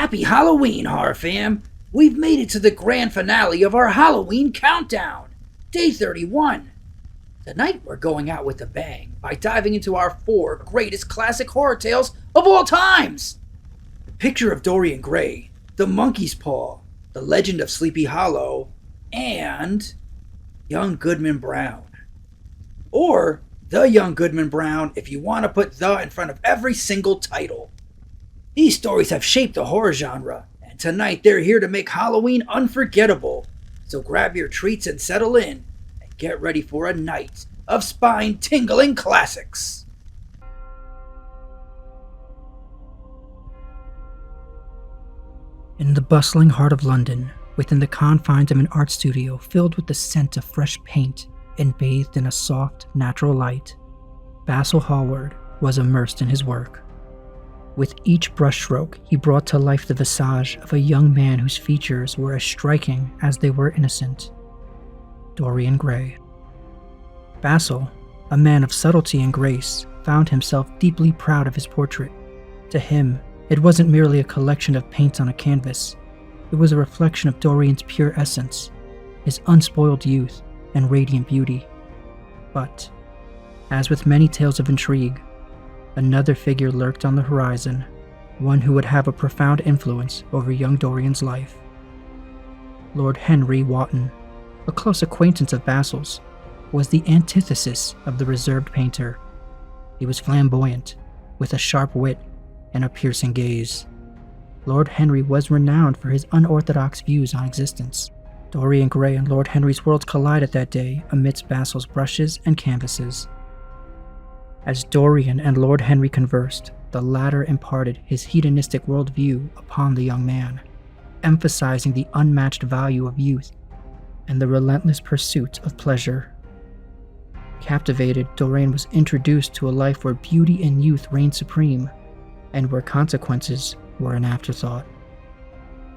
Happy Halloween, horror fam! We've made it to the grand finale of our Halloween countdown, Day 31. Tonight we're going out with a bang by diving into our 4 greatest classic horror tales of all times. The Picture of Dorian Gray, The Monkey's Paw, The Legend of Sleepy Hollow, and Young Goodman Brown. Or The Young Goodman Brown if you want to put the in front of every single title. These stories have shaped the horror genre, and tonight they're here to make Halloween unforgettable. So grab your treats and settle in, and get ready for a night of spine-tingling classics. In the bustling heart of London, within the confines of an art studio filled with the scent of fresh paint and bathed in a soft, natural light, Basil Hallward was immersed in his work. With each brushstroke, he brought to life the visage of a young man whose features were as striking as they were innocent. Dorian Gray. Basil, a man of subtlety and grace, found himself deeply proud of his portrait. To him, it wasn't merely a collection of paints on a canvas. It was a reflection of Dorian's pure essence, his unspoiled youth and radiant beauty. But, as with many tales of intrigue, another figure lurked on the horizon, one who would have a profound influence over young Dorian's life. Lord Henry Wotton, a close acquaintance of Basil's, was the antithesis of the reserved painter. He was flamboyant, with a sharp wit and a piercing gaze. Lord Henry was renowned for his unorthodox views on existence. Dorian Gray and Lord Henry's worlds collided that day amidst Basil's brushes and canvases. As Dorian and Lord Henry conversed, the latter imparted his hedonistic worldview upon the young man, emphasizing the unmatched value of youth and the relentless pursuit of pleasure. Captivated, Dorian was introduced to a life where beauty and youth reigned supreme, and where consequences were an afterthought.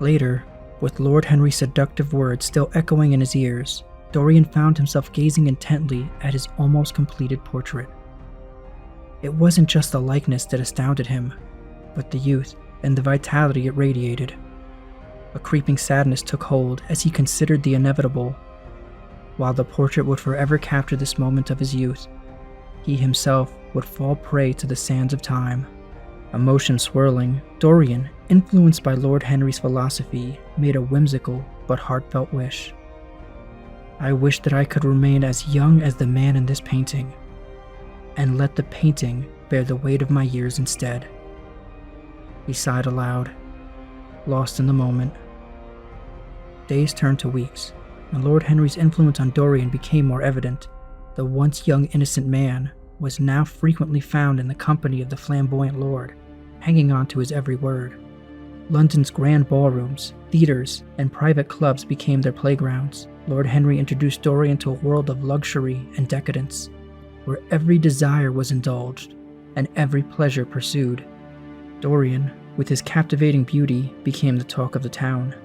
Later, with Lord Henry's seductive words still echoing in his ears, Dorian found himself gazing intently at his almost completed portrait. It wasn't just the likeness that astounded him, but the youth and the vitality it radiated. A creeping sadness took hold as he considered the inevitable. While the portrait would forever capture this moment of his youth, he himself would fall prey to the sands of time. Emotion swirling, Dorian, influenced by Lord Henry's philosophy, made a whimsical but heartfelt wish. "I wish that I could remain as young as the man in this painting, and let the painting bear the weight of my years instead." He sighed aloud, lost in the moment. Days turned to weeks, and Lord Henry's influence on Dorian became more evident. The once young innocent man was now frequently found in the company of the flamboyant lord, hanging on to his every word. London's grand ballrooms, theaters, and private clubs became their playgrounds. Lord Henry introduced Dorian to a world of luxury and decadence, where every desire was indulged and every pleasure pursued. Dorian, with his captivating beauty, became the talk of the town.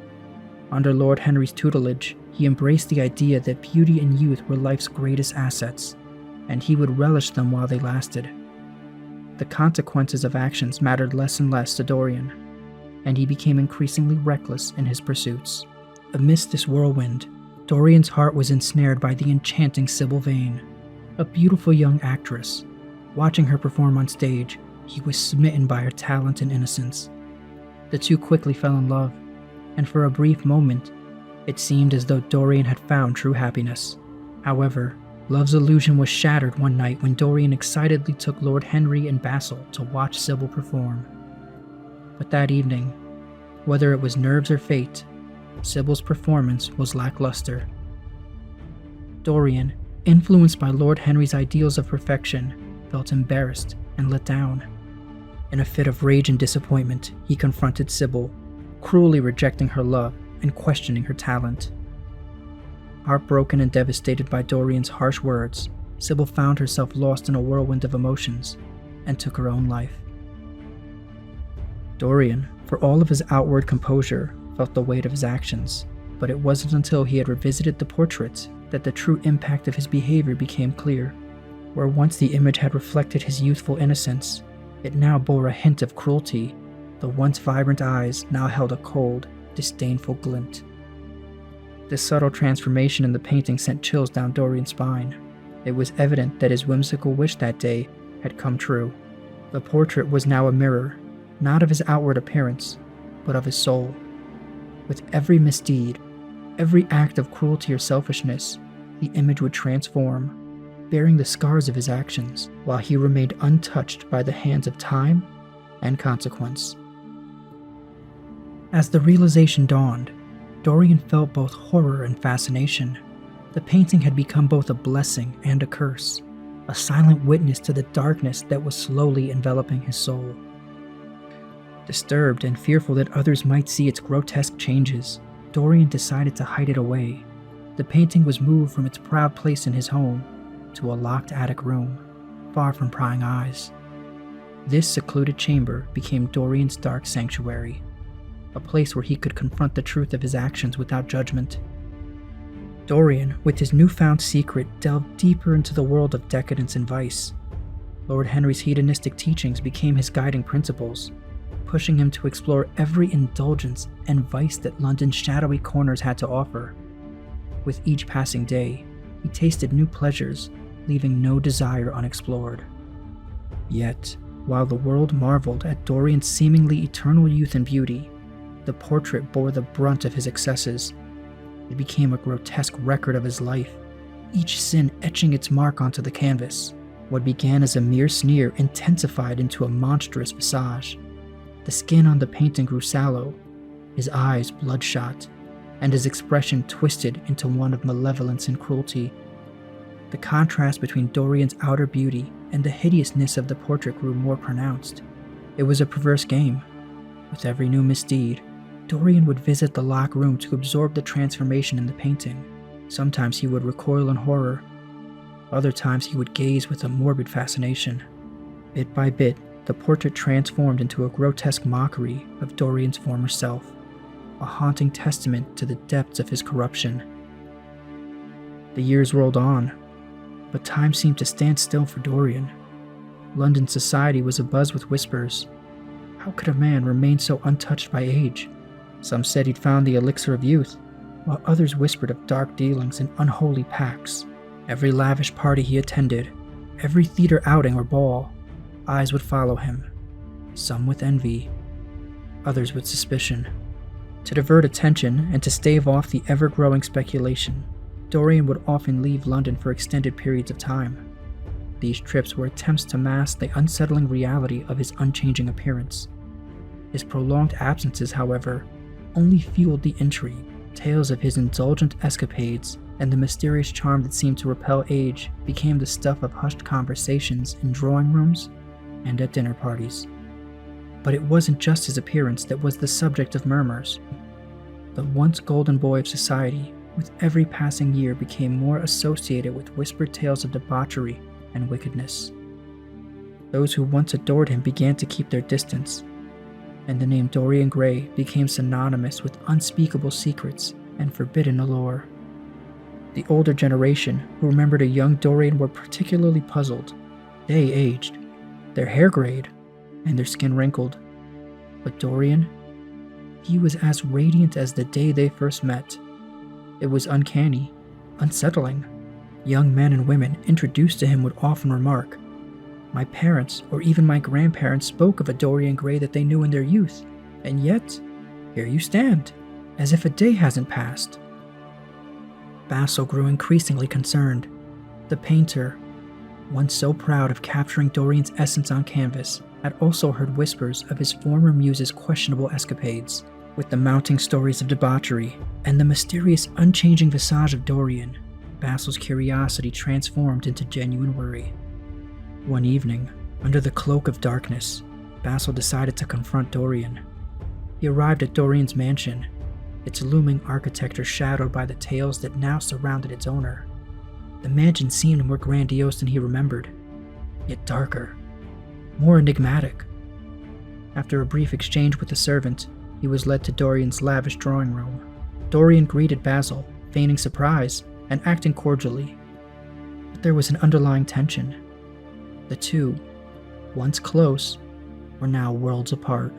Under Lord Henry's tutelage, he embraced the idea that beauty and youth were life's greatest assets, and he would relish them while they lasted. The consequences of actions mattered less and less to Dorian, and he became increasingly reckless in his pursuits. Amidst this whirlwind, Dorian's heart was ensnared by the enchanting Sybil Vane, a beautiful young actress. Watching her perform on stage, he was smitten by her talent and innocence. The two quickly fell in love, and for a brief moment, it seemed as though Dorian had found true happiness. However, love's illusion was shattered one night when Dorian excitedly took Lord Henry and Basil to watch Sybil perform. But that evening, whether it was nerves or fate, Sybil's performance was lackluster. Dorian, influenced by Lord Henry's ideals of perfection, felt embarrassed and let down. In a fit of rage and disappointment, he confronted Sybil, cruelly rejecting her love and questioning her talent. Heartbroken and devastated by Dorian's harsh words, Sybil found herself lost in a whirlwind of emotions and took her own life. Dorian, for all of his outward composure, felt the weight of his actions, but it wasn't until he had revisited the portrait that the true impact of his behavior became clear. Where once the image had reflected his youthful innocence, it now bore a hint of cruelty, The once vibrant eyes now held a cold, disdainful glint. This subtle transformation in the painting sent chills down Dorian's spine. It was evident that his whimsical wish that day had come true. The portrait was now a mirror, not of his outward appearance, but of his soul. With every misdeed, every act of cruelty or selfishness, the image would transform, bearing the scars of his actions, while he remained untouched by the hands of time and consequence. As the realization dawned, Dorian felt both horror and fascination. The painting had become both a blessing and a curse, a silent witness to the darkness that was slowly enveloping his soul. Disturbed and fearful that others might see its grotesque changes, Dorian decided to hide it away. The painting was moved from its proud place in his home to a locked attic room, far from prying eyes. This secluded chamber became Dorian's dark sanctuary, a place where he could confront the truth of his actions without judgment. Dorian, with his newfound secret, delved deeper into the world of decadence and vice. Lord Henry's hedonistic teachings became his guiding principles, pushing him to explore every indulgence and vice that London's shadowy corners had to offer. With each passing day, he tasted new pleasures, leaving no desire unexplored. Yet, while the world marveled at Dorian's seemingly eternal youth and beauty, the portrait bore the brunt of his excesses. It became a grotesque record of his life, each sin etching its mark onto the canvas. What began as a mere sneer intensified into a monstrous visage. The skin on the painting grew sallow, his eyes bloodshot, and his expression twisted into one of malevolence and cruelty. The contrast between Dorian's outer beauty and the hideousness of the portrait grew more pronounced. It was a perverse game. With every new misdeed, Dorian would visit the locked room to absorb the transformation in the painting. Sometimes he would recoil in horror. Other times he would gaze with a morbid fascination. Bit by bit, the portrait transformed into a grotesque mockery of Dorian's former self, a haunting testament to the depths of his corruption. The years rolled on, but time seemed to stand still for Dorian. London society was abuzz with whispers. How could a man remain so untouched by age? Some said he'd found the elixir of youth, while others whispered of dark dealings and unholy pacts. Every lavish party he attended, every theater outing or ball, eyes would follow him, some with envy, others with suspicion. To divert attention and to stave off the ever-growing speculation, Dorian would often leave London for extended periods of time. These trips were attempts to mask the unsettling reality of his unchanging appearance. His prolonged absences, however, only fueled the intrigue. Tales of his indulgent escapades and the mysterious charm that seemed to repel age became the stuff of hushed conversations in drawing rooms and at dinner parties. But it wasn't just his appearance that was the subject of murmurs. The once golden boy of society, with every passing year, became more associated with whispered tales of debauchery and wickedness. Those who once adored him began to keep their distance, and the name Dorian Gray became synonymous with unspeakable secrets and forbidden allure. The older generation, who remembered a young Dorian, were particularly puzzled. They aged, their hair grayed, and their skin wrinkled. But Dorian, he was as radiant as the day they first met. It was uncanny, unsettling. Young men and women introduced to him would often remark, "My parents or even my grandparents spoke of a Dorian Gray that they knew in their youth, and yet, here you stand, as if a day hasn't passed." Basil grew increasingly concerned. The painter, once so proud of capturing Dorian's essence on canvas, had also heard whispers of his former muse's questionable escapades. With the mounting stories of debauchery and the mysterious unchanging visage of Dorian, Basil's curiosity transformed into genuine worry. One evening, under the cloak of darkness, Basil decided to confront Dorian. He arrived at Dorian's mansion, its looming architecture shadowed by the tales that now surrounded its owner. The mansion seemed more grandiose than he remembered, yet darker, more enigmatic. After a brief exchange with the servant, he was led to Dorian's lavish drawing room. Dorian greeted Basil, feigning surprise and acting cordially. But there was an underlying tension. The two, once close, were now worlds apart.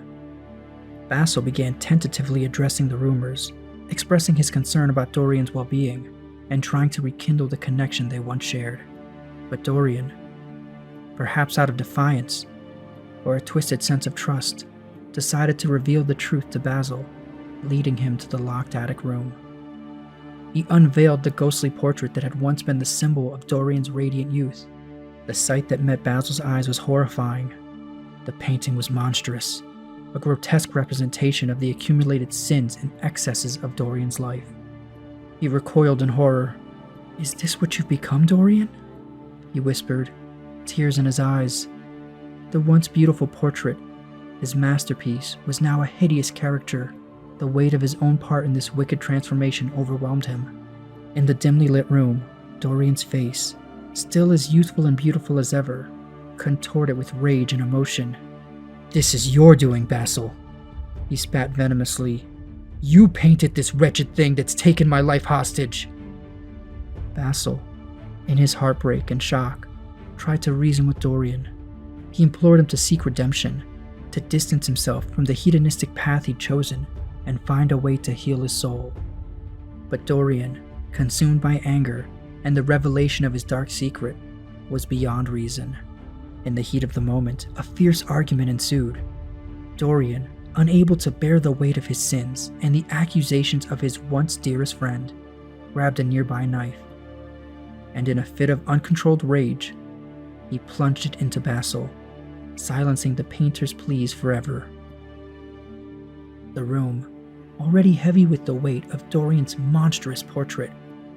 Basil began tentatively addressing the rumors, expressing his concern about Dorian's well-being and trying to rekindle the connection they once shared. But Dorian, perhaps out of defiance or a twisted sense of trust, decided to reveal the truth to Basil, leading him to the locked attic room. He unveiled the ghostly portrait that had once been the symbol of Dorian's radiant youth. The sight that met Basil's eyes was horrifying. The painting was monstrous, a grotesque representation of the accumulated sins and excesses of Dorian's life. He recoiled in horror. "Is this what you've become, Dorian?" he whispered, tears in his eyes. The once beautiful portrait, his masterpiece, was now a hideous caricature. The weight of his own part in this wicked transformation overwhelmed him. In the dimly lit room, Dorian's face, still as youthful and beautiful as ever, contorted with rage and emotion. "This is your doing, Basil," he spat venomously. "You painted this wretched thing that's taken my life hostage." Basil, in his heartbreak and shock, tried to reason with Dorian. He implored him to seek redemption, to distance himself from the hedonistic path he'd chosen, and find a way to heal his soul. But Dorian, consumed by anger and the revelation of his dark secret, was beyond reason. In the heat of the moment, a fierce argument ensued. Dorian, unable to bear the weight of his sins and the accusations of his once dearest friend, grabbed a nearby knife, and in a fit of uncontrolled rage, he plunged it into Basil, silencing the painter's pleas forever. The room, already heavy with the weight of Dorian's monstrous portrait,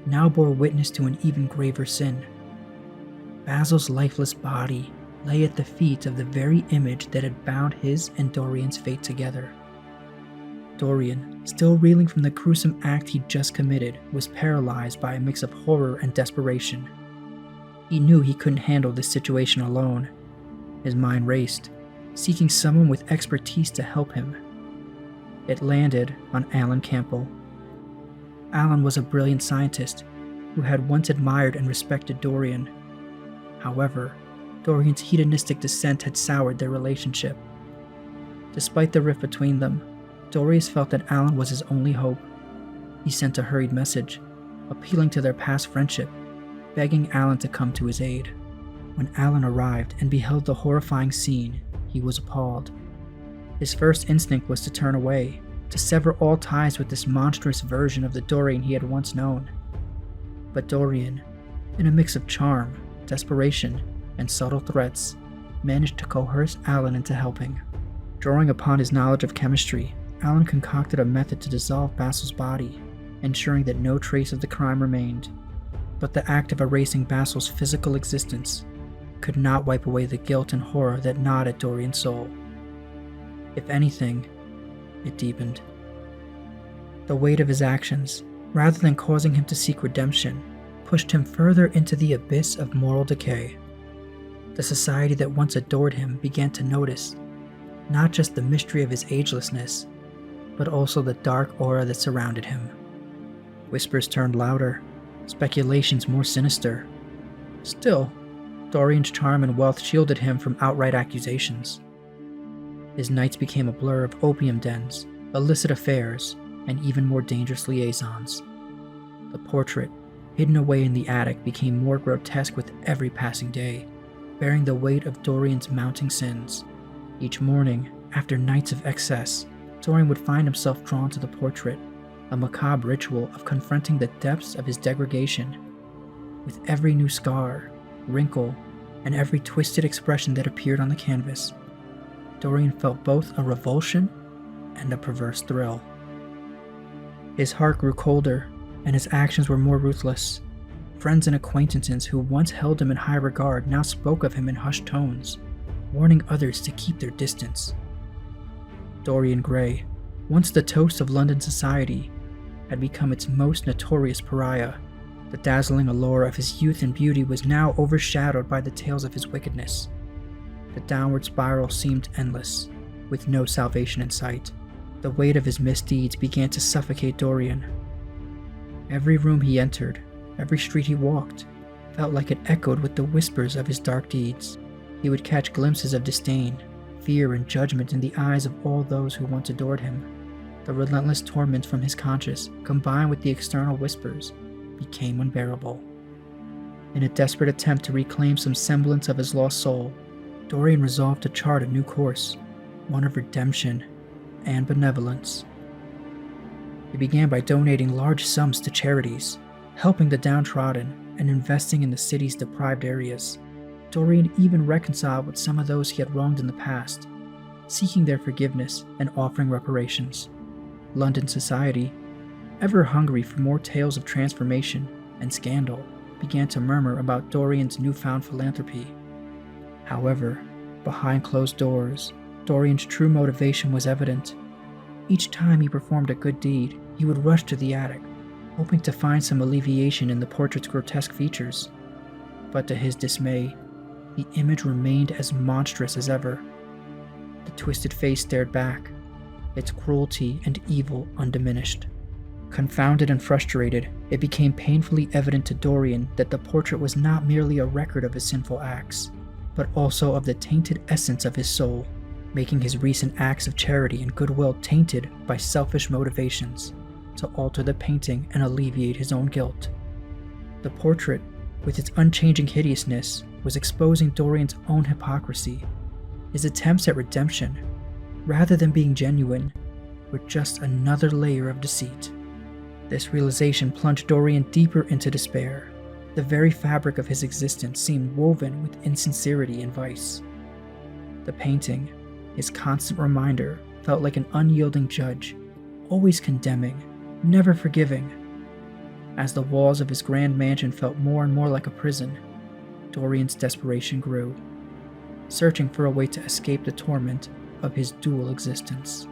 now bore witness to an even graver sin. Basil's lifeless body lay at the feet of the very image that had bound his and Dorian's fate together. Dorian, still reeling from the gruesome act he'd just committed, was paralyzed by a mix of horror and desperation. He knew he couldn't handle this situation alone. His mind raced, seeking someone with expertise to help him. It landed on Alan Campbell. Alan was a brilliant scientist who had once admired and respected Dorian. However, Dorian's hedonistic descent had soured their relationship. Despite the rift between them, Dorian felt that Alan was his only hope. He sent a hurried message, appealing to their past friendship, begging Alan to come to his aid. When Alan arrived and beheld the horrifying scene, he was appalled. His first instinct was to turn away, to sever all ties with this monstrous version of the Dorian he had once known. But Dorian, in a mix of charm, desperation, and subtle threats, managed to coerce Alan into helping. Drawing upon his knowledge of chemistry, Alan concocted a method to dissolve Basil's body, ensuring that no trace of the crime remained. But the act of erasing Basil's physical existence could not wipe away the guilt and horror that gnawed at Dorian's soul. If anything, it deepened. The weight of his actions, rather than causing him to seek redemption, pushed him further into the abyss of moral decay. The society that once adored him began to notice not just the mystery of his agelessness, but also the dark aura that surrounded him. Whispers turned louder, speculations more sinister. Still, Dorian's charm and wealth shielded him from outright accusations. His nights became a blur of opium dens, illicit affairs, and even more dangerous liaisons. The portrait, hidden away in the attic, became more grotesque with every passing day, bearing the weight of Dorian's mounting sins. Each morning, after nights of excess, Dorian would find himself drawn to the portrait, a macabre ritual of confronting the depths of his degradation. With every new scar, wrinkle, and every twisted expression that appeared on the canvas, Dorian felt both a revulsion and a perverse thrill. His heart grew colder, and his actions were more ruthless. Friends and acquaintances who once held him in high regard now spoke of him in hushed tones, warning others to keep their distance. Dorian Gray, once the toast of London society, had become its most notorious pariah. The dazzling allure of his youth and beauty was now overshadowed by the tales of his wickedness. The downward spiral seemed endless, with no salvation in sight. The weight of his misdeeds began to suffocate Dorian. Every room he entered, every street he walked, felt like it echoed with the whispers of his dark deeds. He would catch glimpses of disdain, fear and judgment in the eyes of all those who once adored him. The relentless torment from his conscience, combined with the external whispers, became unbearable. In a desperate attempt to reclaim some semblance of his lost soul, Dorian resolved to chart a new course, one of redemption and benevolence. He began by donating large sums to charities, helping the downtrodden, and investing in the city's deprived areas. Dorian even reconciled with some of those he had wronged in the past, seeking their forgiveness and offering reparations. London society, ever hungry for more tales of transformation and scandal, began to murmur about Dorian's newfound philanthropy. However, behind closed doors, Dorian's true motivation was evident. Each time he performed a good deed, he would rush to the attic, hoping to find some alleviation in the portrait's grotesque features. But to his dismay, the image remained as monstrous as ever. The twisted face stared back, its cruelty and evil undiminished. Confounded and frustrated, it became painfully evident to Dorian that the portrait was not merely a record of his sinful acts, but also of the tainted essence of his soul, making his recent acts of charity and goodwill tainted by selfish motivations to alter the painting and alleviate his own guilt. The portrait, with its unchanging hideousness, was exposing Dorian's own hypocrisy. His attempts at redemption, rather than being genuine, were just another layer of deceit. This realization plunged Dorian deeper into despair. The very fabric of his existence seemed woven with insincerity and vice. The painting, his constant reminder, felt like an unyielding judge, always condemning, never forgiving. As the walls of his grand mansion felt more and more like a prison, Dorian's desperation grew, searching for a way to escape the torment of his dual existence.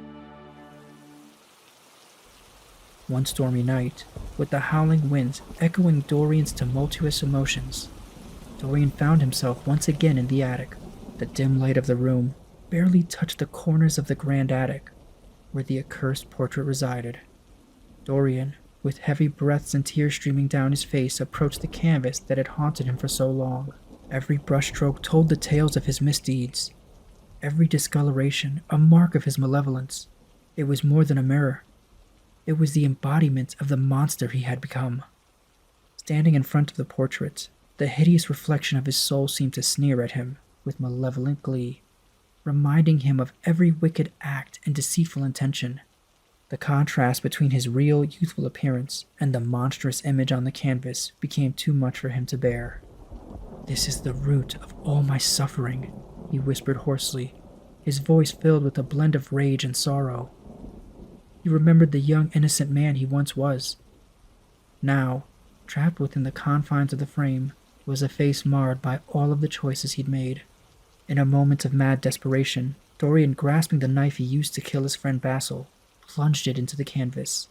One stormy night, with the howling winds echoing Dorian's tumultuous emotions, Dorian found himself once again in the attic. The dim light of the room barely touched the corners of the grand attic where the accursed portrait resided. Dorian, with heavy breaths and tears streaming down his face, approached the canvas that had haunted him for so long. Every brushstroke told the tales of his misdeeds, every discoloration a mark of his malevolence. It was more than a mirror. It was the embodiment of the monster he had become. Standing in front of the portrait, the hideous reflection of his soul seemed to sneer at him with malevolent glee, reminding him of every wicked act and deceitful intention. The contrast between his real, youthful appearance and the monstrous image on the canvas became too much for him to bear. "This is the root of all my suffering," he whispered hoarsely, his voice filled with a blend of rage and sorrow. He remembered the young, innocent man he once was. Now, trapped within the confines of the frame, was a face marred by all of the choices he'd made. In a moment of mad desperation, Dorian, grasping the knife he used to kill his friend Basil, plunged it into the canvas.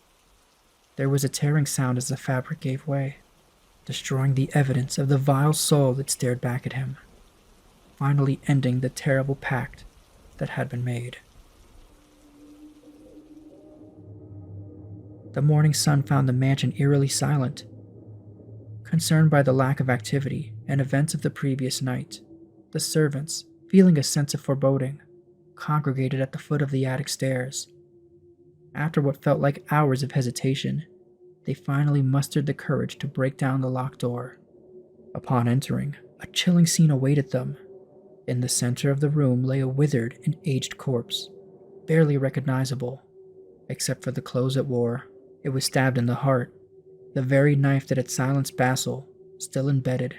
There was a tearing sound as the fabric gave way, destroying the evidence of the vile soul that stared back at him, finally ending the terrible pact that had been made. The morning sun found the mansion eerily silent. Concerned by the lack of activity and events of the previous night, the servants, feeling a sense of foreboding, congregated at the foot of the attic stairs. After what felt like hours of hesitation, they finally mustered the courage to break down the locked door. Upon entering, a chilling scene awaited them. In the center of the room lay a withered and aged corpse, barely recognizable, except for the clothes it wore. It was stabbed in the heart, the very knife that had silenced Basil, still embedded.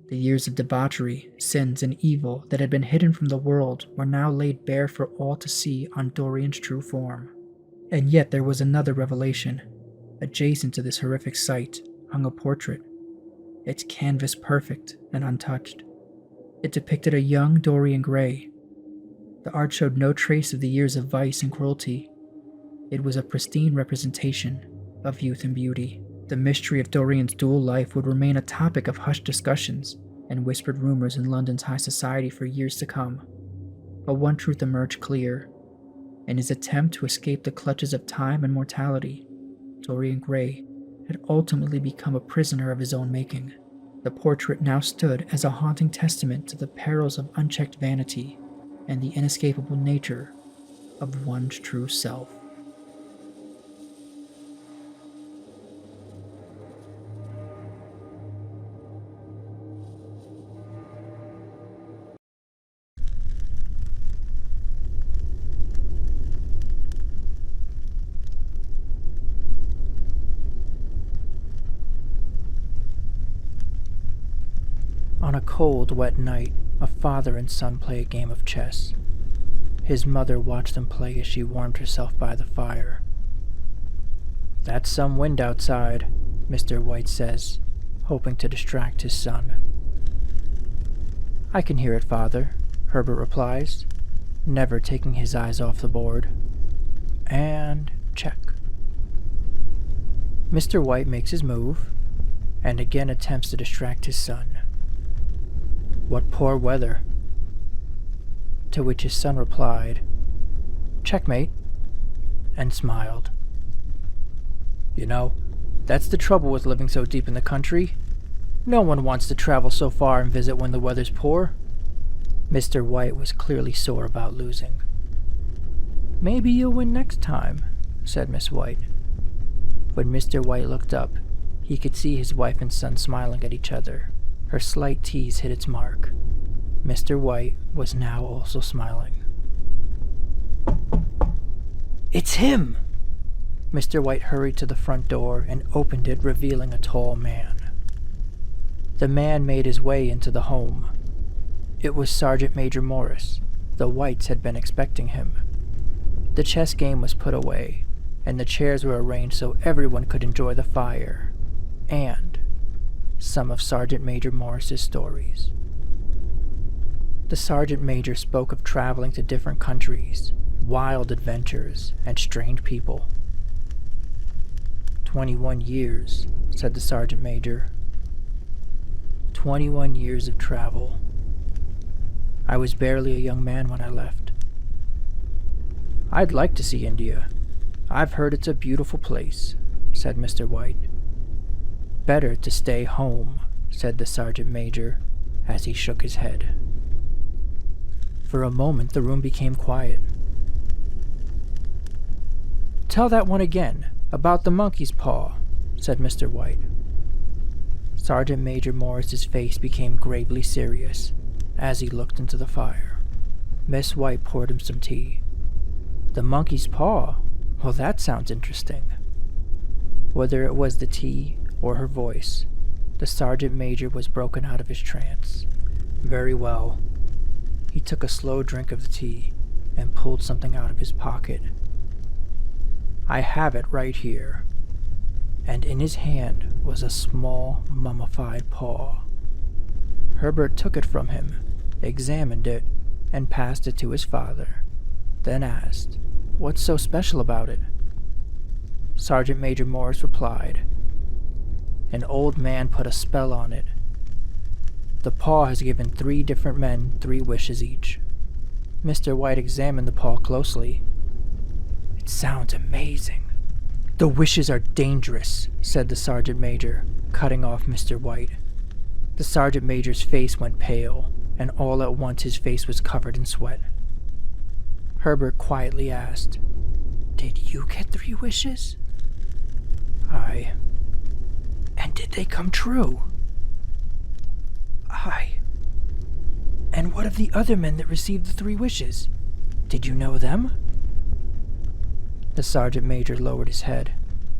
The years of debauchery, sins, and evil that had been hidden from the world were now laid bare for all to see on Dorian's true form. And yet there was another revelation. Adjacent to this horrific sight hung a portrait, its canvas perfect and untouched. It depicted a young Dorian Gray. The art showed no trace of the years of vice and cruelty. It was a pristine representation of youth and beauty. The mystery of Dorian's dual life would remain a topic of hushed discussions and whispered rumors in London's high society for years to come. But one truth emerged clear. In his attempt to escape the clutches of time and mortality, Dorian Gray had ultimately become a prisoner of his own making. The portrait now stood as a haunting testament to the perils of unchecked vanity and the inescapable nature of one's true self. On a cold, wet night, a father and son play a game of chess. His mother watched them play as she warmed herself by the fire. "That's some wind outside," Mr. White says, hoping to distract his son. "I can hear it, father," Herbert replies, never taking his eyes off the board. And check. Mr. White makes his move, and again attempts to distract his son. "What poor weather." To which his son replied, "Checkmate," and smiled. "You know, that's the trouble with living so deep in the country. No one wants to travel so far and visit when the weather's poor." Mr. White was clearly sore about losing. "Maybe you'll win next time," said Miss White. When Mr. White looked up, he could see his wife and son smiling at each other. Her slight tease hit its mark. Mr. White was now also smiling. "It's him!" Mr. White hurried to the front door and opened it, revealing a tall man. The man made his way into the home. It was Sergeant Major Morris. The Whites had been expecting him. The chess game was put away, and the chairs were arranged so everyone could enjoy the fire, and some of Sergeant Major Morris's stories. The Sergeant Major spoke of traveling to different countries, wild adventures, and strange people. 21 years, said the Sergeant Major. 21 years of travel. I was barely a young man when I left. I'd like to see India. I've heard it's a beautiful place, said Mr. White. Better to stay home, said the Sergeant Major, as he shook his head. For a moment the room became quiet. Tell that one again, about the monkey's paw, said Mr. White. Sergeant Major Morris's face became gravely serious as he looked into the fire. Miss White poured him some tea. The monkey's paw? Well, that sounds interesting. Whether it was the tea or her voice, the Sergeant Major was broken out of his trance. Very well. He took a slow drink of the tea and pulled something out of his pocket. I have it right here. And in his hand was a small, mummified paw. Herbert took it from him, examined it, and passed it to his father, then asked, "What's so special about it?" Sergeant Major Morris replied, "An old man put a spell on it. The paw has given 3 different men 3 wishes each." Mr. White examined the paw closely. "It sounds amazing." "The wishes are dangerous," said the Sergeant Major, cutting off Mr. White. The Sergeant Major's face went pale, and all at once his face was covered in sweat. Herbert quietly asked, "Did you get 3 wishes?" "Aye." "And did they come true?" "Aye." "And what of the other men that received the 3 wishes? Did you know them?" The Sergeant Major lowered his head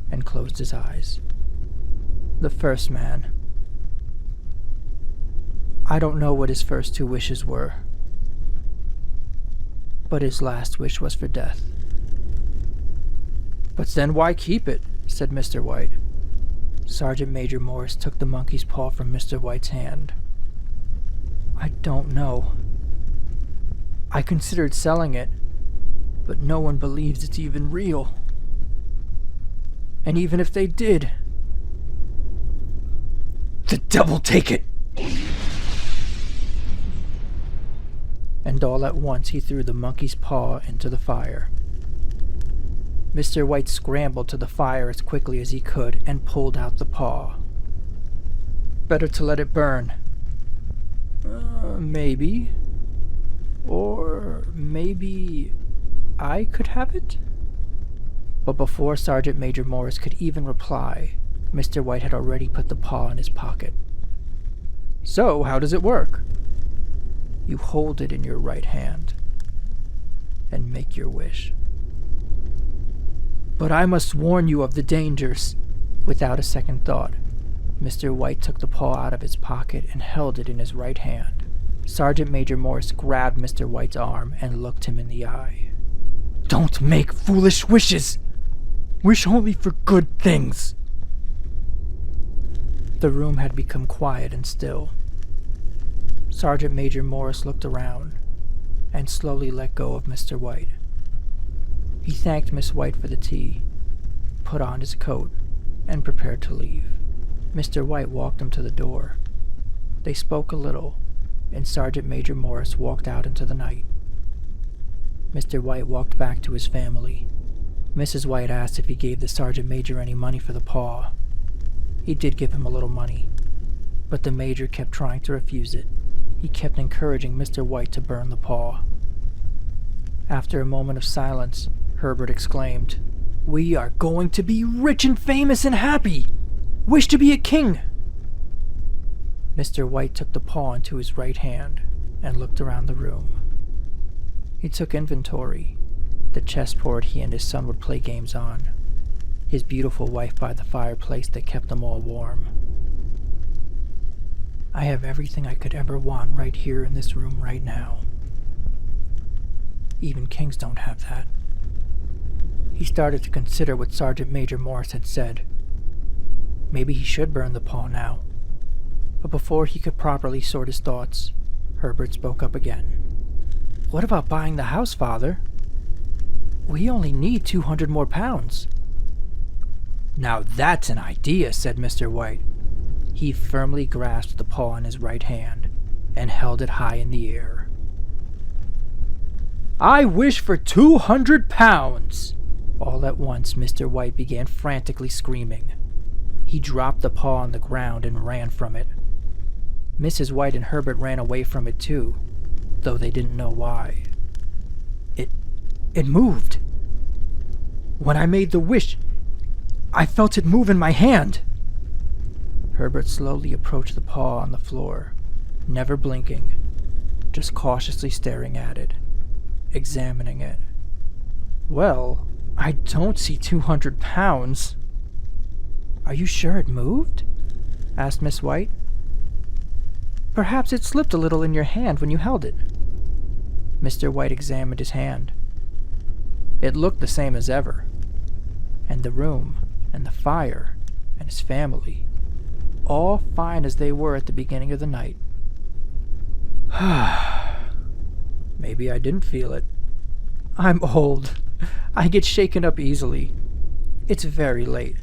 and closed his eyes. The first man. I don't know what his first 2 wishes were, but his last wish was for death. "But then why keep it?" said Mr. White. Sergeant Major Morris took the monkey's paw from Mr. White's hand. "I don't know. I considered selling it, but no one believes it's even real. And even if they did, the devil take it!" And all at once he threw the monkey's paw into the fire. Mr. White scrambled to the fire as quickly as he could and pulled out the paw. "Better to let it burn." Maybe." Or maybe I could have it? But before Sergeant Major Morris could even reply, Mr. White had already put the paw in his pocket. So, how does it work? You hold it in your right hand and make your wish. But I must warn you of the dangers. Without a second thought, Mr. White took the paw out of his pocket and held it in his right hand. Sergeant Major Morris grabbed Mr. White's arm and looked him in the eye. Don't make foolish wishes! Wish only for good things! The room had become quiet and still. Sergeant Major Morris looked around and slowly let go of Mr. White. He thanked Miss White for the tea, put on his coat, and prepared to leave. Mr. White walked him to the door. They spoke a little, and Sergeant Major Morris walked out into the night. Mr. White walked back to his family. Mrs. White asked if he gave the Sergeant Major any money for the paw. He did give him a little money, but the Major kept trying to refuse it. He kept encouraging Mr. White to burn the paw. After a moment of silence, Herbert exclaimed, "We are going to be rich and famous and happy! Wish to be a king!" Mr. White took the paw into his right hand and looked around the room. He took inventory, the chessboard he and his son would play games on, his beautiful wife by the fireplace that kept them all warm. I have everything I could ever want right here in this room right now. Even kings don't have that. He started to consider what Sergeant Major Morris had said. Maybe he should burn the paw now. But before he could properly sort his thoughts, Herbert spoke up again. What about buying the house, Father? We only need 200 more pounds. Now that's an idea, said Mr. White. He firmly grasped the paw in his right hand and held it high in the air. I wish for 200 pounds! All at once, Mr. White began frantically screaming. He dropped the paw on the ground and ran from it. Mrs. White and Herbert ran away from it too, though they didn't know why. It moved. When I made the wish, I felt it move in my hand. Herbert slowly approached the paw on the floor, never blinking, just cautiously staring at it, examining it. Well, I don't see 200 pounds. Are you sure it moved? Asked Miss White. Perhaps it slipped a little in your hand when you held it. Mr. White examined his hand. It looked the same as ever, and the room, and the fire, and his family, all fine as they were at the beginning of the night. Maybe I didn't feel it. I'm old. I get shaken up easily. It's very late.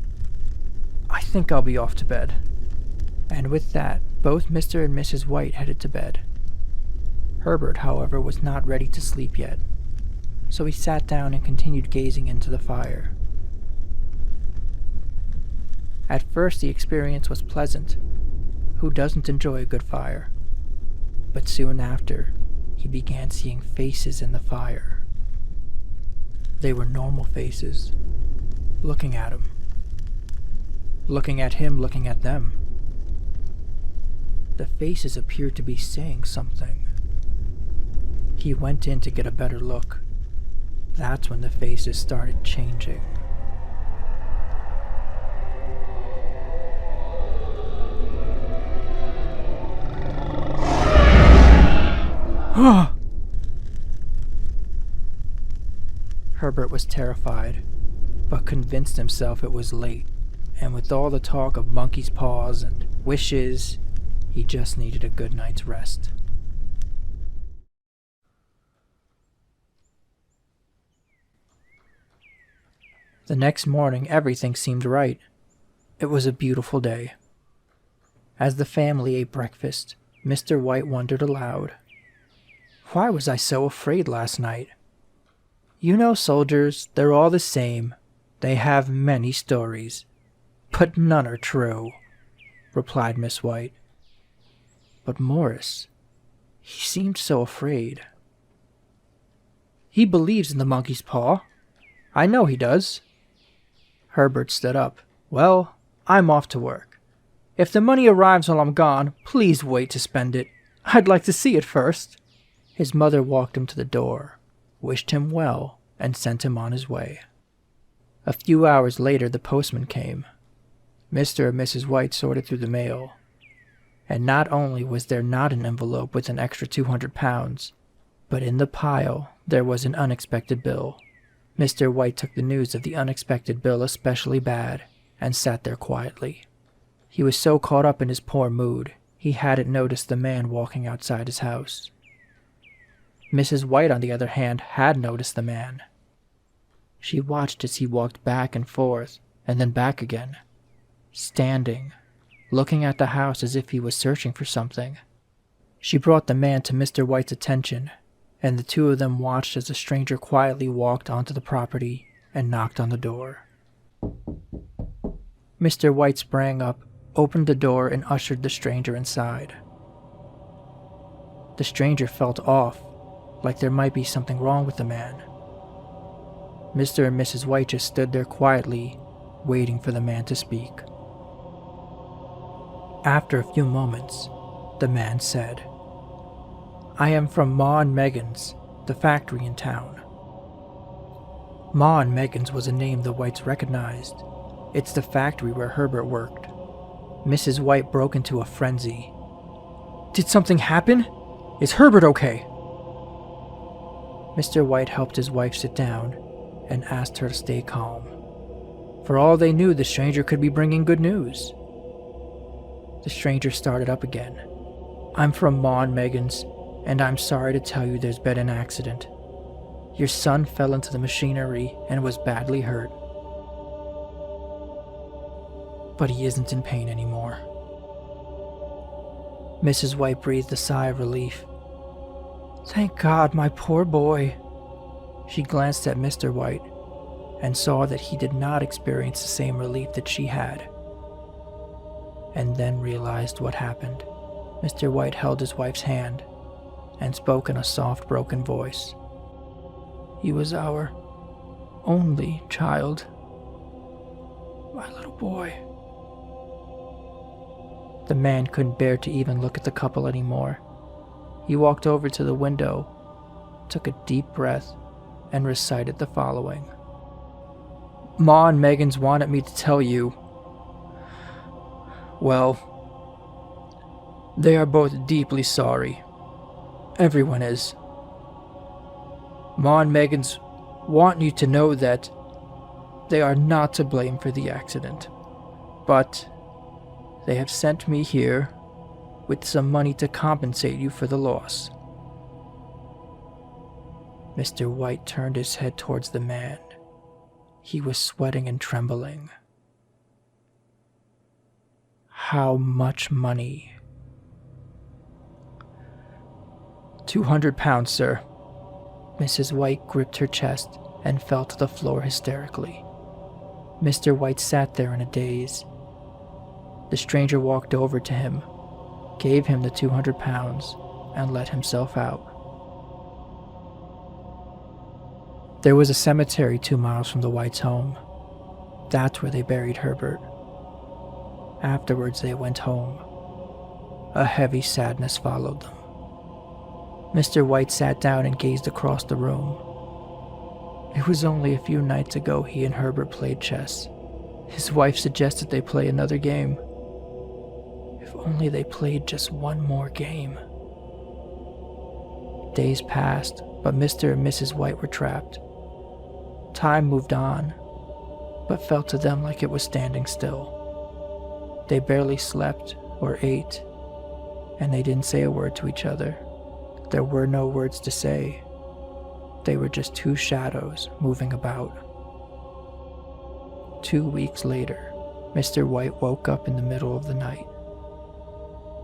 I think I'll be off to bed. And with that, both Mr. and Mrs. White headed to bed. Herbert, however, was not ready to sleep yet, so he sat down and continued gazing into the fire. At first, the experience was pleasant. Who doesn't enjoy a good fire? But soon after, he began seeing faces in the fire. They were normal faces, looking at him. Looking at him, looking at them. The faces appeared to be saying something. He went in to get a better look. That's when the faces started changing. Herbert was terrified, but convinced himself it was late, and with all the talk of monkey's paws and wishes, he just needed a good night's rest. The next morning, everything seemed right. It was a beautiful day. As the family ate breakfast, Mr. White wondered aloud, why was I so afraid last night? You know, soldiers, they're all the same. They have many stories, but none are true, replied Miss White. But Morris, he seemed so afraid. He believes in the monkey's paw. I know he does. Herbert stood up. Well, I'm off to work. If the money arrives while I'm gone, please wait to spend it. I'd like to see it first. His mother walked him to the door, wished him well, and sent him on his way. A few hours later, the postman came. Mr. and Mrs. White sorted through the mail. And not only was there not an envelope with an extra £200, but in the pile there was an unexpected bill. Mr. White took the news of the unexpected bill especially bad, and sat there quietly. He was so caught up in his poor mood, he hadn't noticed the man walking outside his house. Mrs. White, on the other hand, had noticed the man. She watched as he walked back and forth, and then back again, standing, looking at the house as if he was searching for something. She brought the man to Mr. White's attention, and the two of them watched as the stranger quietly walked onto the property and knocked on the door. Mr. White sprang up, opened the door, and ushered the stranger inside. The stranger felt off, like there might be something wrong with the man. Mr. and Mrs. White just stood there quietly, waiting for the man to speak. After a few moments, the man said, "I am from Ma and Megan's, the factory in town." Ma and Megan's was a name the Whites recognized. It's the factory where Herbert worked. Mrs. White broke into a frenzy. "Did something happen? Is Herbert okay?" Mr. White helped his wife sit down and asked her to stay calm. For all they knew, the stranger could be bringing good news. The stranger started up again. "I'm from Ma and Megan's, and I'm sorry to tell you there's been an accident. Your son fell into the machinery and was badly hurt. But he isn't in pain anymore." Mrs. White breathed a sigh of relief. "Thank God, my poor boy." She glanced at Mr. White and saw that he did not experience the same relief that she had, and then realized what happened. Mr. White held his wife's hand and spoke in a soft, broken voice. "He was our only child. My little boy." The man couldn't bear to even look at the couple anymore. He walked over to the window, took a deep breath, and recited the following. "Ma and Megan's wanted me to tell you, well, they are both deeply sorry. Everyone is. Ma and Megan's want you to know that they are not to blame for the accident, but they have sent me here with some money to compensate you for the loss." Mr. White turned his head towards the man. He was sweating and trembling. "How much money?" £200, sir." Mrs. White gripped her chest and fell to the floor hysterically. Mr. White sat there in a daze. The stranger walked over to him, gave him the £200, and let himself out. There was a cemetery 2 miles from the Whites' home. That's where they buried Herbert. Afterwards, they went home. A heavy sadness followed them. Mr. White sat down and gazed across the room. It was only a few nights ago he and Herbert played chess. His wife suggested they play another game. If only they played just one more game. Days passed, but Mr. and Mrs. White were trapped. Time moved on, but felt to them like it was standing still. They barely slept or ate, and they didn't say a word to each other. There were no words to say. They were just two shadows moving about. 2 weeks later, Mr. White woke up in the middle of the night.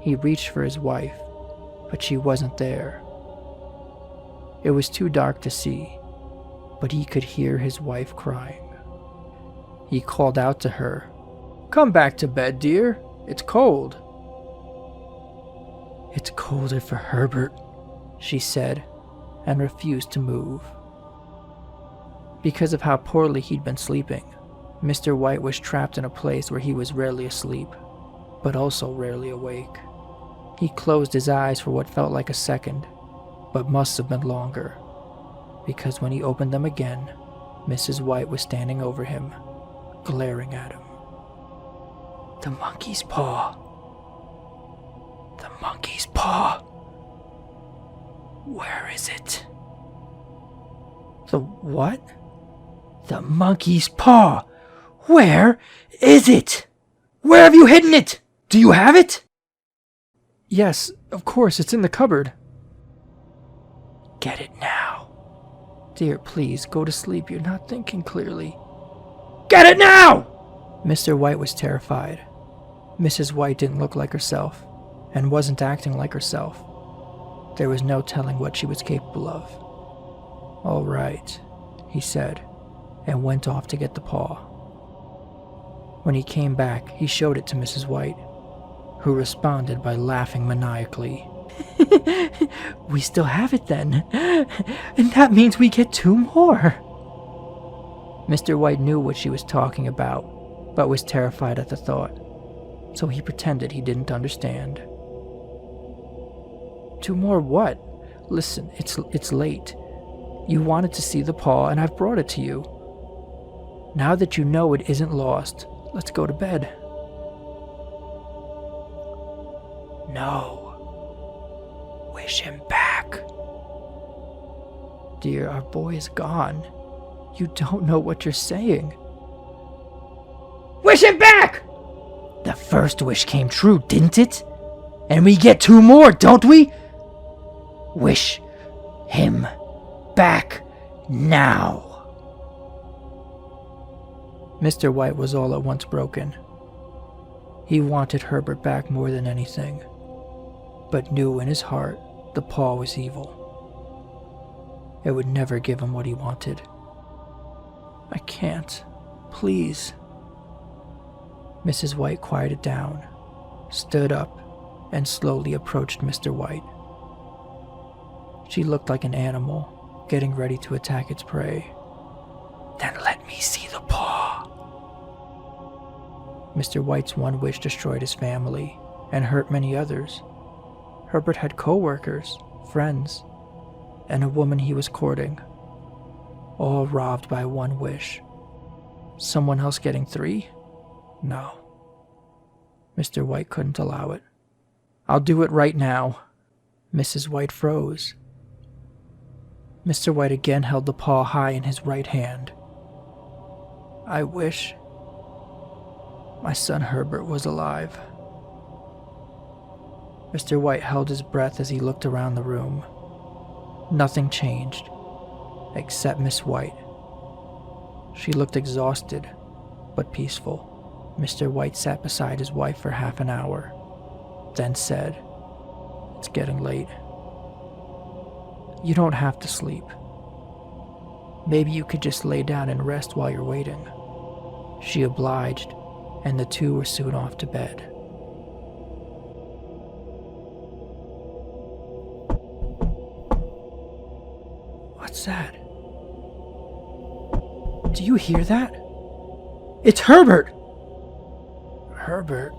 He reached for his wife, but she wasn't there. It was too dark to see, but he could hear his wife crying. He called out to her, "Come back to bed, dear. It's cold." "It's colder for Herbert," she said, and refused to move. Because of how poorly he'd been sleeping, Mr. White was trapped in a place where he was rarely asleep, but also rarely awake. He closed his eyes for what felt like a second, but must have been longer, because when he opened them again, Mrs. White was standing over him, glaring at him. The monkey's paw. The monkey's paw. Where is it? The what? The monkey's paw. Where is it? Where have you hidden it? Do you have it? Yes, of course, it's in the cupboard. Get it now. Dear, please, go to sleep. You're not thinking clearly. Get it now! Mr. White was terrified. Mrs. White didn't look like herself, and wasn't acting like herself. There was no telling what she was capable of. All right, he said, and went off to get the paw. When he came back, he showed it to Mrs. White, who responded by laughing maniacally. We still have it then, and that means we get 2 more. Mr. White knew what she was talking about, but was terrified at the thought, so he pretended he didn't understand. 2 more what? Listen, it's late. You wanted to see the paw, and I've brought it to you. Now that you know it isn't lost, let's go to bed. No. Wish him back. Dear, our boy is gone. You don't know what you're saying. Wish him back! The first wish came true, didn't it? And we get 2 more, don't we? Wish him back now. Mr. White was all at once broken. He wanted Herbert back more than anything, but knew in his heart the paw was evil. It would never give him what he wanted. I can't. Please. Mrs. White quieted down, stood up, and slowly approached Mr. White. She looked like an animal, getting ready to attack its prey. Then let me see the paw. Mr. White's one wish destroyed his family, and hurt many others. Herbert had co-workers, friends, and a woman he was courting, all robbed by one wish. Someone else getting 3? No. Mr. White couldn't allow it. I'll do it right now. Mrs. White froze. Mr. White again held the paw high in his right hand. I wish my son Herbert was alive. Mr. White held his breath as he looked around the room. Nothing changed, except Miss White. She looked exhausted, but peaceful. Mr. White sat beside his wife for half an hour, then said, It's getting late. You don't have to sleep. Maybe you could just lay down and rest while you're waiting. She obliged, and the 2 were soon off to bed. What's that? Do you hear that? It's Herbert! Herbert?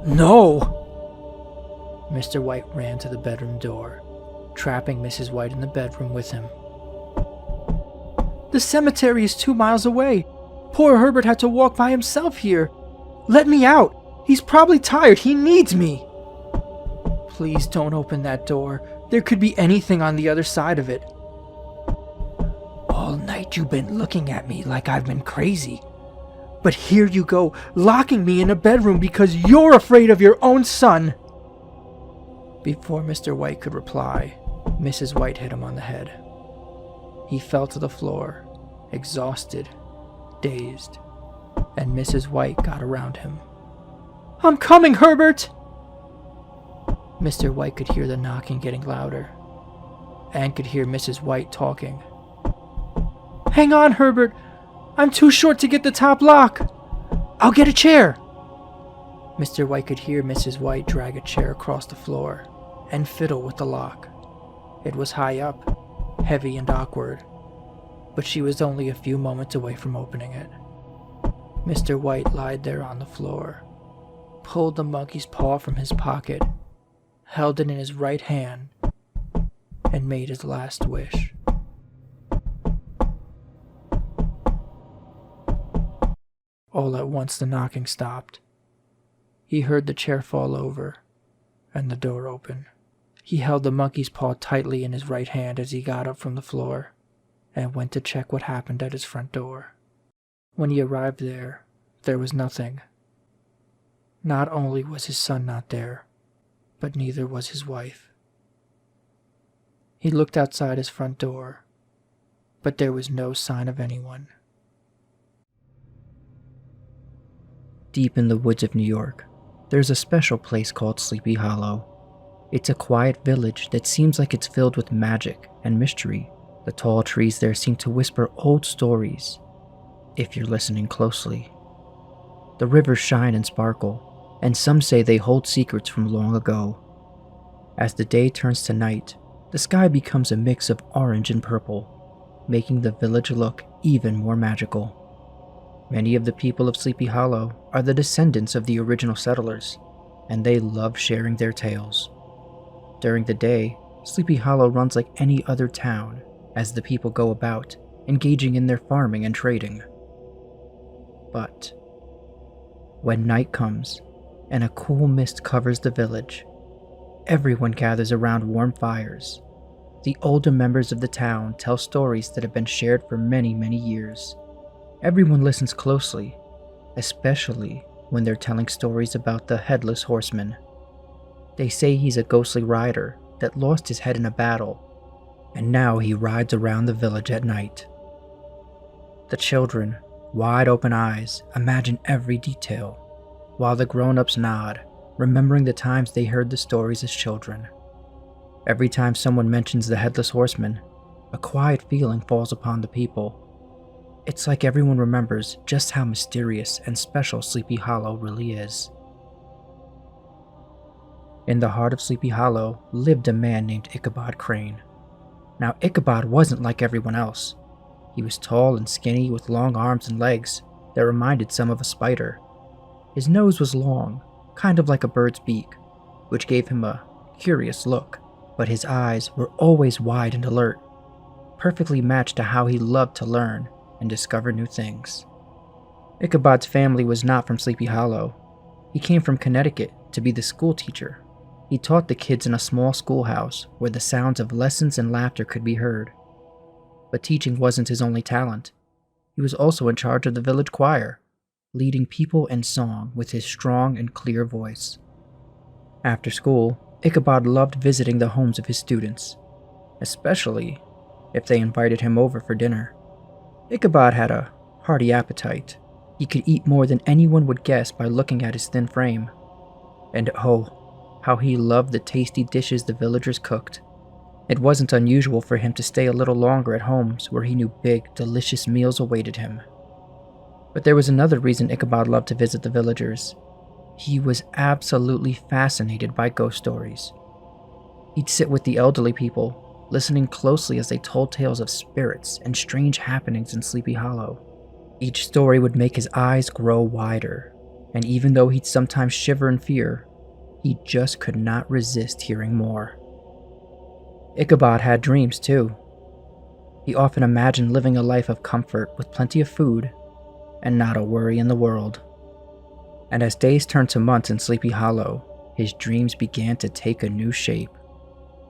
No! Mr. White ran to the bedroom door, trapping Mrs. White in the bedroom with him. The cemetery is 2 miles away. Poor Herbert had to walk by himself here. Let me out. He's probably tired. He needs me. Please don't open that door. There could be anything on the other side of it. All night you've been looking at me like I've been crazy. But here you go, locking me in a bedroom because you're afraid of your own son. Before Mr. White could reply, Mrs. White hit him on the head. He fell to the floor, exhausted, dazed, and Mrs. White got around him. I'm coming, Herbert! Mr. White could hear the knocking getting louder, and could hear Mrs. White talking. Hang on, Herbert! I'm too short to get the top lock! I'll get a chair! Mr. White could hear Mrs. White drag a chair across the floor and fiddle with the lock. It was high up, heavy and awkward. but she was only a few moments away from opening it. Mr. White lied there on the floor, pulled the monkey's paw from his pocket, held it in his right hand, and made his last wish. All at once the knocking stopped. He heard the chair fall over, and the door open. He held the monkey's paw tightly in his right hand as he got up from the floor, and went to check what happened at his front door. When he arrived there was nothing. Not only was his son not there, but neither was his wife. He looked outside his front door, but there was no sign of anyone. Deep in the woods of New York, there's a special place called Sleepy Hollow. It's a quiet village that seems like it's filled with magic and mystery. The tall trees there seem to whisper old stories, if you're listening closely. The rivers shine and sparkle, and some say they hold secrets from long ago. As the day turns to night, the sky becomes a mix of orange and purple, making the village look even more magical. Many of the people of Sleepy Hollow are the descendants of the original settlers, and they love sharing their tales. During the day, Sleepy Hollow runs like any other town, as the people go about, engaging in their farming and trading. But when night comes, and a cool mist covers the village, everyone gathers around warm fires. The older members of the town tell stories that have been shared for many, many years. Everyone listens closely, especially when they're telling stories about the Headless Horseman. They say he's a ghostly rider that lost his head in a battle, and now he rides around the village at night. The children, wide open eyes, imagine every detail, while the grown-ups nod, remembering the times they heard the stories as children. Every time someone mentions the Headless Horseman, a quiet feeling falls upon the people. It's like everyone remembers just how mysterious and special Sleepy Hollow really is. In the heart of Sleepy Hollow lived a man named Ichabod Crane. Now, Ichabod wasn't like everyone else. He was tall and skinny with long arms and legs that reminded some of a spider. His nose was long, kind of like a bird's beak, which gave him a curious look, but his eyes were always wide and alert, perfectly matched to how he loved to learn and discover new things. Ichabod's family was not from Sleepy Hollow. He came from Connecticut to be the school teacher. He taught the kids in a small schoolhouse where the sounds of lessons and laughter could be heard. But teaching wasn't his only talent. He was also in charge of the village choir, leading people in song with his strong and clear voice. After school, Ichabod loved visiting the homes of his students, especially if they invited him over for dinner. Ichabod had a hearty appetite. He could eat more than anyone would guess by looking at his thin frame. And oh, how he loved the tasty dishes the villagers cooked. It wasn't unusual for him to stay a little longer at homes where he knew big, delicious meals awaited him. But there was another reason Ichabod loved to visit the villagers. He was absolutely fascinated by ghost stories. He'd sit with the elderly people, listening closely as they told tales of spirits and strange happenings in Sleepy Hollow. Each story would make his eyes grow wider, and even though he'd sometimes shiver in fear, he just could not resist hearing more. Ichabod had dreams too. He often imagined living a life of comfort with plenty of food and not a worry in the world. And as days turned to months in Sleepy Hollow, his dreams began to take a new shape,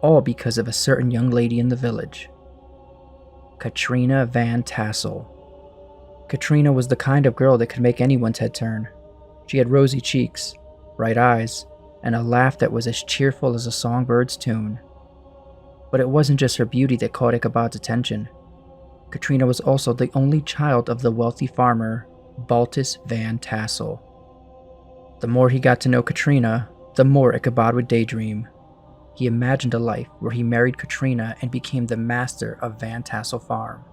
all because of a certain young lady in the village, Katrina Van Tassel. Katrina was the kind of girl that could make anyone's head turn. She had rosy cheeks, bright eyes, and a laugh that was as cheerful as a songbird's tune. But it wasn't just her beauty that caught Ichabod's attention. Katrina was also the only child of the wealthy farmer, Baltus Van Tassel. The more he got to know Katrina, the more Ichabod would daydream. He imagined a life where he married Katrina and became the master of Van Tassel Farm.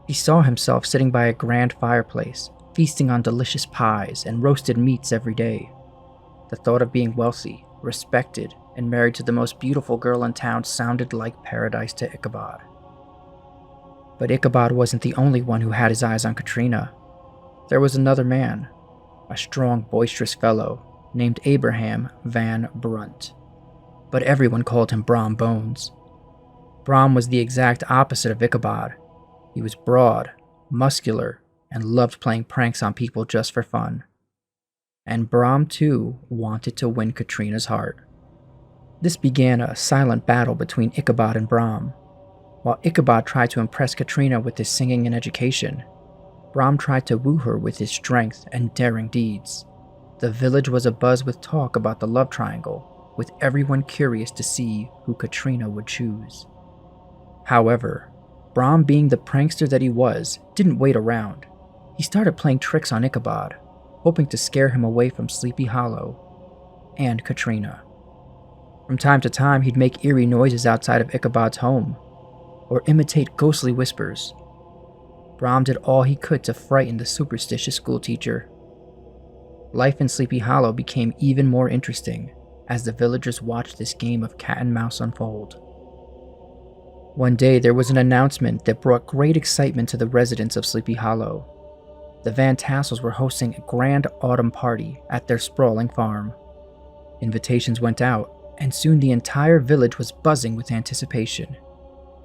He saw himself sitting by a grand fireplace, feasting on delicious pies and roasted meats every day. The thought of being wealthy, respected, and married to the most beautiful girl in town sounded like paradise to Ichabod. But Ichabod wasn't the only one who had his eyes on Katrina. There was another man, a strong, boisterous fellow named Abraham Van Brunt. But everyone called him Brom Bones. Brom was the exact opposite of Ichabod. He was broad, muscular, and loved playing pranks on people just for fun. And Brom, too, wanted to win Katrina's heart. This began a silent battle between Ichabod and Brom. While Ichabod tried to impress Katrina with his singing and education, Brom tried to woo her with his strength and daring deeds. The village was abuzz with talk about the love triangle, with everyone curious to see who Katrina would choose. However, Brom, being the prankster that he was, didn't wait around. He started playing tricks on Ichabod, hoping to scare him away from Sleepy Hollow and Katrina. From time to time, he'd make eerie noises outside of Ichabod's home, or imitate ghostly whispers. Brom did all he could to frighten the superstitious schoolteacher. Life in Sleepy Hollow became even more interesting as the villagers watched this game of cat and mouse unfold. One day, there was an announcement that brought great excitement to the residents of Sleepy Hollow. The Van Tassels were hosting a grand autumn party at their sprawling farm. Invitations went out, and soon the entire village was buzzing with anticipation.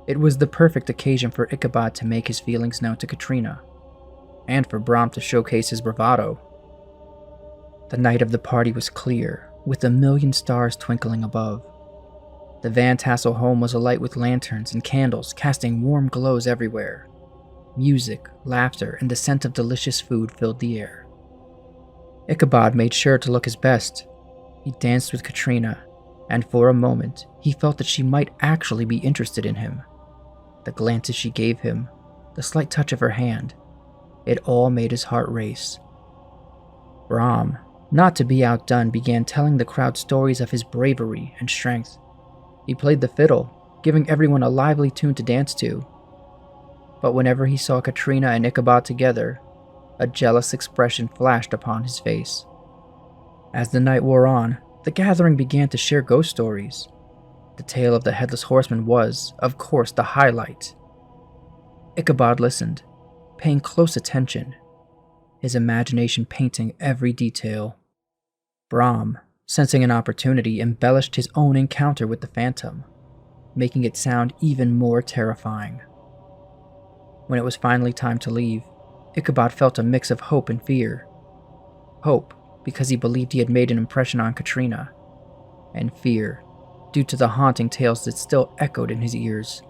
It was the perfect occasion for Ichabod to make his feelings known to Katrina, and for Brom to showcase his bravado. The night of the party was clear, with a million stars twinkling above. The Van Tassel home was alight with lanterns and candles casting warm glows everywhere. Music, laughter, and the scent of delicious food filled the air. Ichabod made sure to look his best. He danced with Katrina, and for a moment, he felt that she might actually be interested in him. The glances she gave him, the slight touch of her hand, it all made his heart race. Brom, not to be outdone, began telling the crowd stories of his bravery and strength. He played the fiddle, giving everyone a lively tune to dance to. But whenever he saw Katrina and Ichabod together, a jealous expression flashed upon his face. As the night wore on, the gathering began to share ghost stories. The tale of the Headless Horseman was, of course, the highlight. Ichabod listened, paying close attention, his imagination painting every detail. Brom, sensing an opportunity, embellished his own encounter with the phantom, making it sound even more terrifying. When it was finally time to leave, Ichabod felt a mix of hope and fear. Hope, because he believed he had made an impression on Katrina, and fear, due to the haunting tales that still echoed in his ears.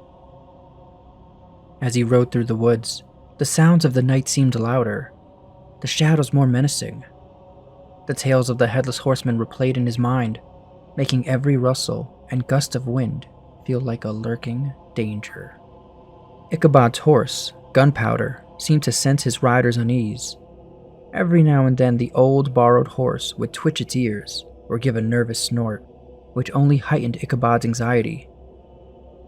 As he rode through the woods, the sounds of the night seemed louder, the shadows more menacing. The tales of the Headless Horseman replayed in his mind, making every rustle and gust of wind feel like a lurking danger. Ichabod's horse, Gunpowder, seemed to sense his rider's unease. Every now and then the old borrowed horse would twitch its ears or give a nervous snort, which only heightened Ichabod's anxiety.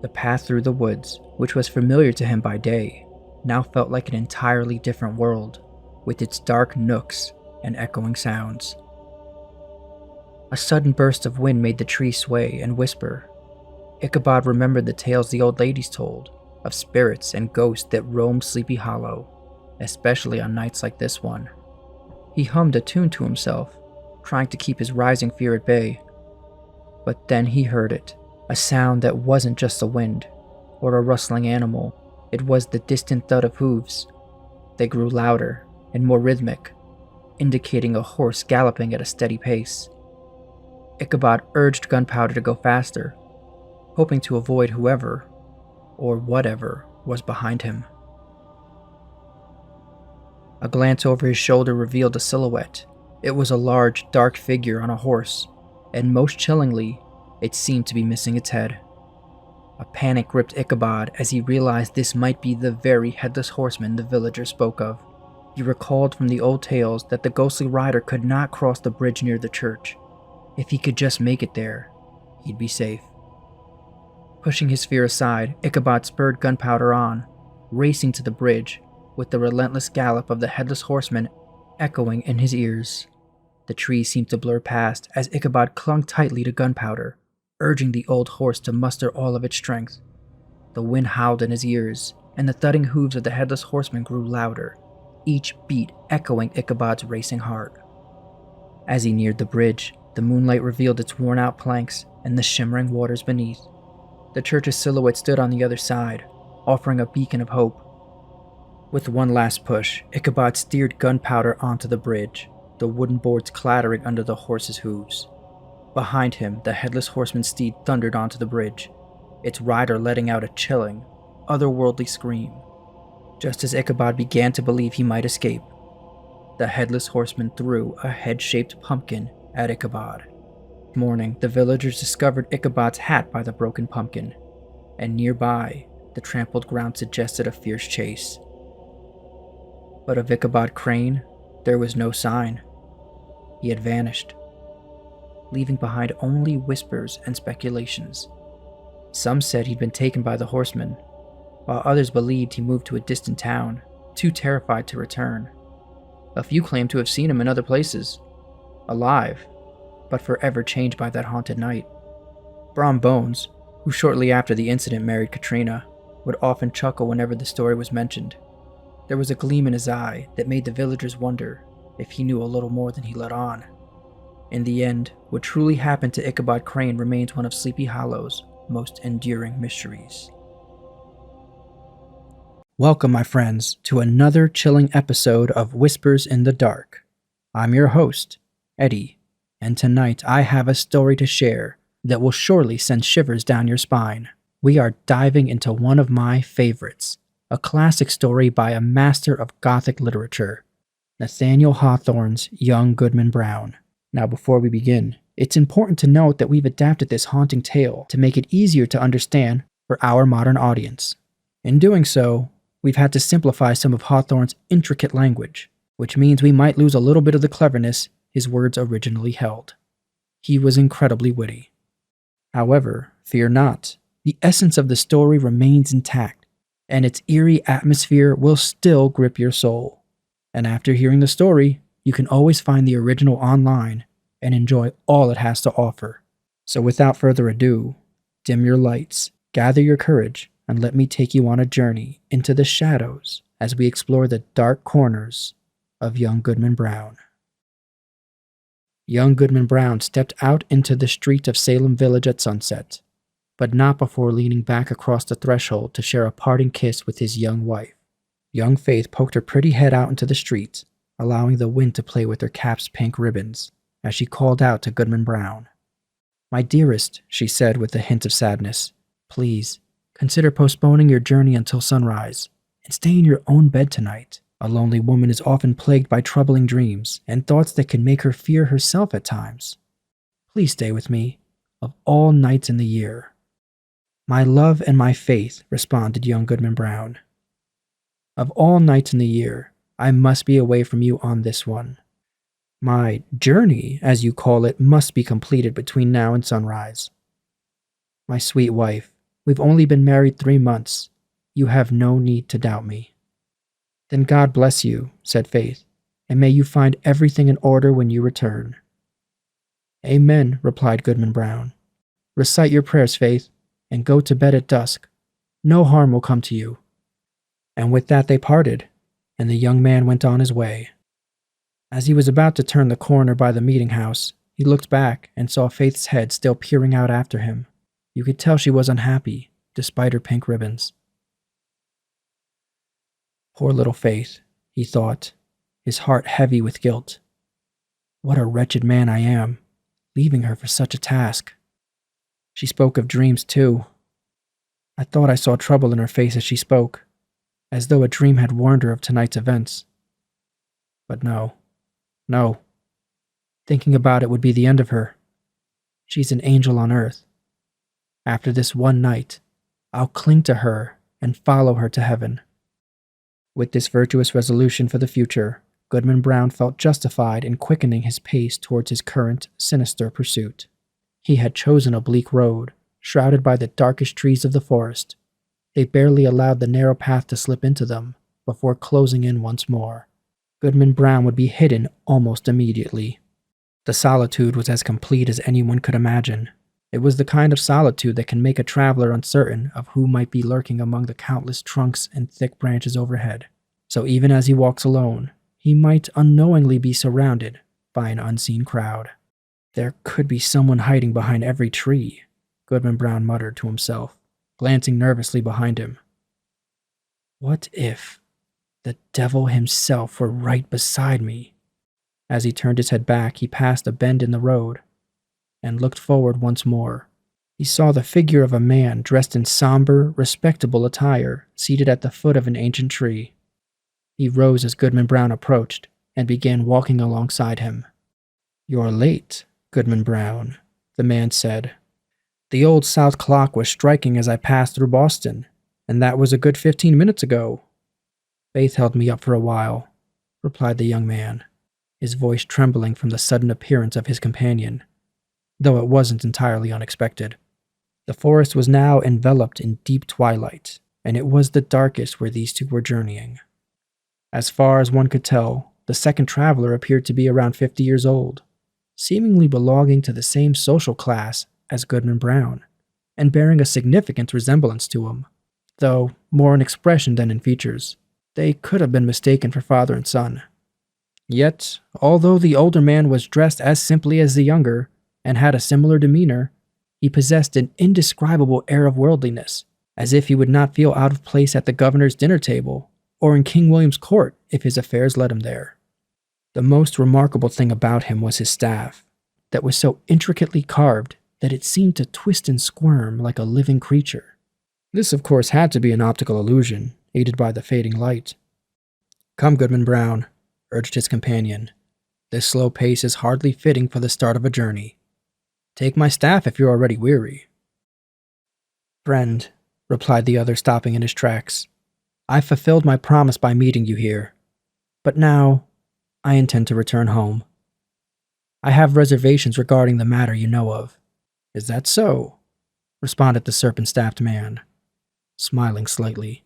The path through the woods, which was familiar to him by day, now felt like an entirely different world, with its dark nooks and echoing sounds. A sudden burst of wind made the trees sway and whisper. Ichabod remembered the tales the old ladies told, of spirits and ghosts that roamed Sleepy Hollow, especially on nights like this one. He hummed a tune to himself, trying to keep his rising fear at bay. But then he heard it, a sound that wasn't just the wind, or a rustling animal. It was the distant thud of hooves. They grew louder and more rhythmic, indicating a horse galloping at a steady pace. Ichabod urged Gunpowder to go faster, hoping to avoid whoever or whatever was behind him. A glance over his shoulder revealed a silhouette. It was a large, dark figure on a horse, and most chillingly, it seemed to be missing its head. A panic gripped Ichabod as he realized this might be the very Headless Horseman the villagers spoke of. He recalled from the old tales that the ghostly rider could not cross the bridge near the church. If he could just make it there, he'd be safe. Pushing his fear aside, Ichabod spurred Gunpowder on, racing to the bridge, with the relentless gallop of the Headless Horseman echoing in his ears. The trees seemed to blur past as Ichabod clung tightly to Gunpowder, urging the old horse to muster all of its strength. The wind howled in his ears, and the thudding hooves of the headless horseman grew louder, each beat echoing Ichabod's racing heart. As he neared the bridge, the moonlight revealed its worn-out planks and the shimmering waters beneath. The church's silhouette stood on the other side, offering a beacon of hope. With one last push, Ichabod steered gunpowder onto the bridge, the wooden boards clattering under the horse's hooves. Behind him, the headless horseman's steed thundered onto the bridge, its rider letting out a chilling, otherworldly scream. Just as Ichabod began to believe he might escape, the headless horseman threw a head-shaped pumpkin at Ichabod. Morning, the villagers discovered Ichabod's hat by the broken pumpkin, and nearby, the trampled ground suggested a fierce chase. But of Ichabod Crane, there was no sign. He had vanished, leaving behind only whispers and speculations. Some said he'd been taken by the horsemen, while others believed he moved to a distant town, too terrified to return. A few claimed to have seen him in other places, alive, but forever changed by that haunted night. Brom Bones, who shortly after the incident married Katrina, would often chuckle whenever the story was mentioned. There was a gleam in his eye that made the villagers wonder if he knew a little more than he let on. In the end, what truly happened to Ichabod Crane remains one of Sleepy Hollow's most enduring mysteries. Welcome, my friends, to another chilling episode of Whispers in the Dark. I'm your host, Eddie, and tonight I have a story to share that will surely send shivers down your spine. We are diving into one of my favorites, a classic story by a master of Gothic literature, Nathaniel Hawthorne's young Goodman Brown. Now, before we begin, it's important to note that we've adapted this haunting tale to make it easier to understand for our modern audience. In doing so, we've had to simplify some of Hawthorne's intricate language, which means we might lose a little bit of the cleverness his words originally held. He was incredibly witty. However, fear not, the essence of the story remains intact, and its eerie atmosphere will still grip your soul. And after hearing the story, you can always find the original online and enjoy all it has to offer. So without further ado, dim your lights, gather your courage, and let me take you on a journey into the shadows as we explore the dark corners of young Goodman Brown. Young Goodman Brown stepped out into the street of Salem Village at sunset, but not before leaning back across the threshold to share a parting kiss with his young wife. Young Faith poked her pretty head out into the street, allowing the wind to play with her cap's pink ribbons, as she called out to Goodman Brown. "My dearest," she said with a hint of sadness, "please, consider postponing your journey until sunrise, and stay in your own bed tonight. A lonely woman is often plagued by troubling dreams and thoughts that can make her fear herself at times. Please stay with me, of all nights in the year." "My love and my faith," responded young Goodman Brown. "Of all nights in the year, I must be away from you on this one. My journey, as you call it, must be completed between now and sunrise. My sweet wife, we've only been married 3 months. You have no need to doubt me." "Then God bless you," said Faith, "and may you find everything in order when you return." "Amen," replied Goodman Brown. "Recite your prayers, Faith, and go to bed at dusk. No harm will come to you." And with that they parted, and the young man went on his way. As he was about to turn the corner by the meeting house, he looked back and saw Faith's head still peering out after him. You could tell she was unhappy, despite her pink ribbons. Poor little Faith, he thought, his heart heavy with guilt. What a wretched man I am, leaving her for such a task. She spoke of dreams, too. I thought I saw trouble in her face as she spoke, as though a dream had warned her of tonight's events. But no. Thinking about it would be the end of her. She's an angel on earth. After this one night, I'll cling to her and follow her to heaven. With this virtuous resolution for the future, Goodman Brown felt justified in quickening his pace towards his current sinister pursuit. He had chosen a bleak road, shrouded by the darkest trees of the forest. They barely allowed the narrow path to slip into them before closing in once more. Goodman Brown would be hidden almost immediately. The solitude was as complete as anyone could imagine, It was the kind of solitude that can make a traveler uncertain of who might be lurking among the countless trunks and thick branches overhead. So even as he walks alone, he might unknowingly be surrounded by an unseen crowd. There could be someone hiding behind every tree, Goodman Brown muttered to himself, glancing nervously behind him. What if the devil himself were right beside me? As he turned his head back, he passed a bend in the road and looked forward once more. He saw the figure of a man dressed in somber, respectable attire, seated at the foot of an ancient tree. He rose as Goodman Brown approached and began walking alongside him. "You're late, Goodman Brown," the man said. "The old South clock was striking as I passed through Boston, and that was a good 15 minutes ago." "Faith held me up for a while," replied the young man, his voice trembling from the sudden appearance of his companion, though it wasn't entirely unexpected. The forest was now enveloped in deep twilight, and it was the darkest where these two were journeying. As far as one could tell, the second traveler appeared to be around 50 years old, seemingly belonging to the same social class as Goodman Brown, and bearing a significant resemblance to him, though more in expression than in features. They could have been mistaken for father and son. Yet, although the older man was dressed as simply as the younger, and had a similar demeanor, he possessed an indescribable air of worldliness, as if he would not feel out of place at the governor's dinner table, or in King William's court if his affairs led him there. The most remarkable thing about him was his staff, that was so intricately carved that it seemed to twist and squirm like a living creature. This, of course, had to be an optical illusion, aided by the fading light. "Come, Goodman Brown," urged his companion. "This slow pace is hardly fitting for the start of a journey. Take my staff if you're already weary." "Friend," replied the other, stopping in his tracks, "I've fulfilled my promise by meeting you here, but now I intend to return home. I have reservations regarding the matter you know of." "Is that so?" responded the serpent-staffed man, smiling slightly.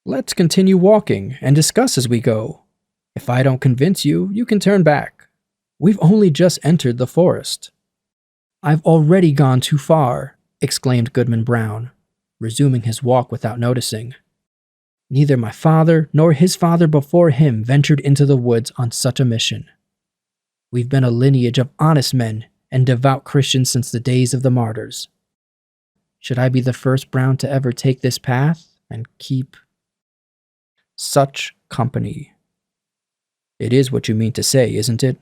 "Let's continue walking and discuss as we go. If I don't convince you, you can turn back. We've only just entered the forest." "I've already gone too far," exclaimed Goodman Brown, resuming his walk without noticing. "Neither my father nor his father before him ventured into the woods on such a mission. We've been a lineage of honest men and devout Christians since the days of the martyrs. Should I be the first Brown to ever take this path and keep such company?" "It is what you mean to say, isn't it?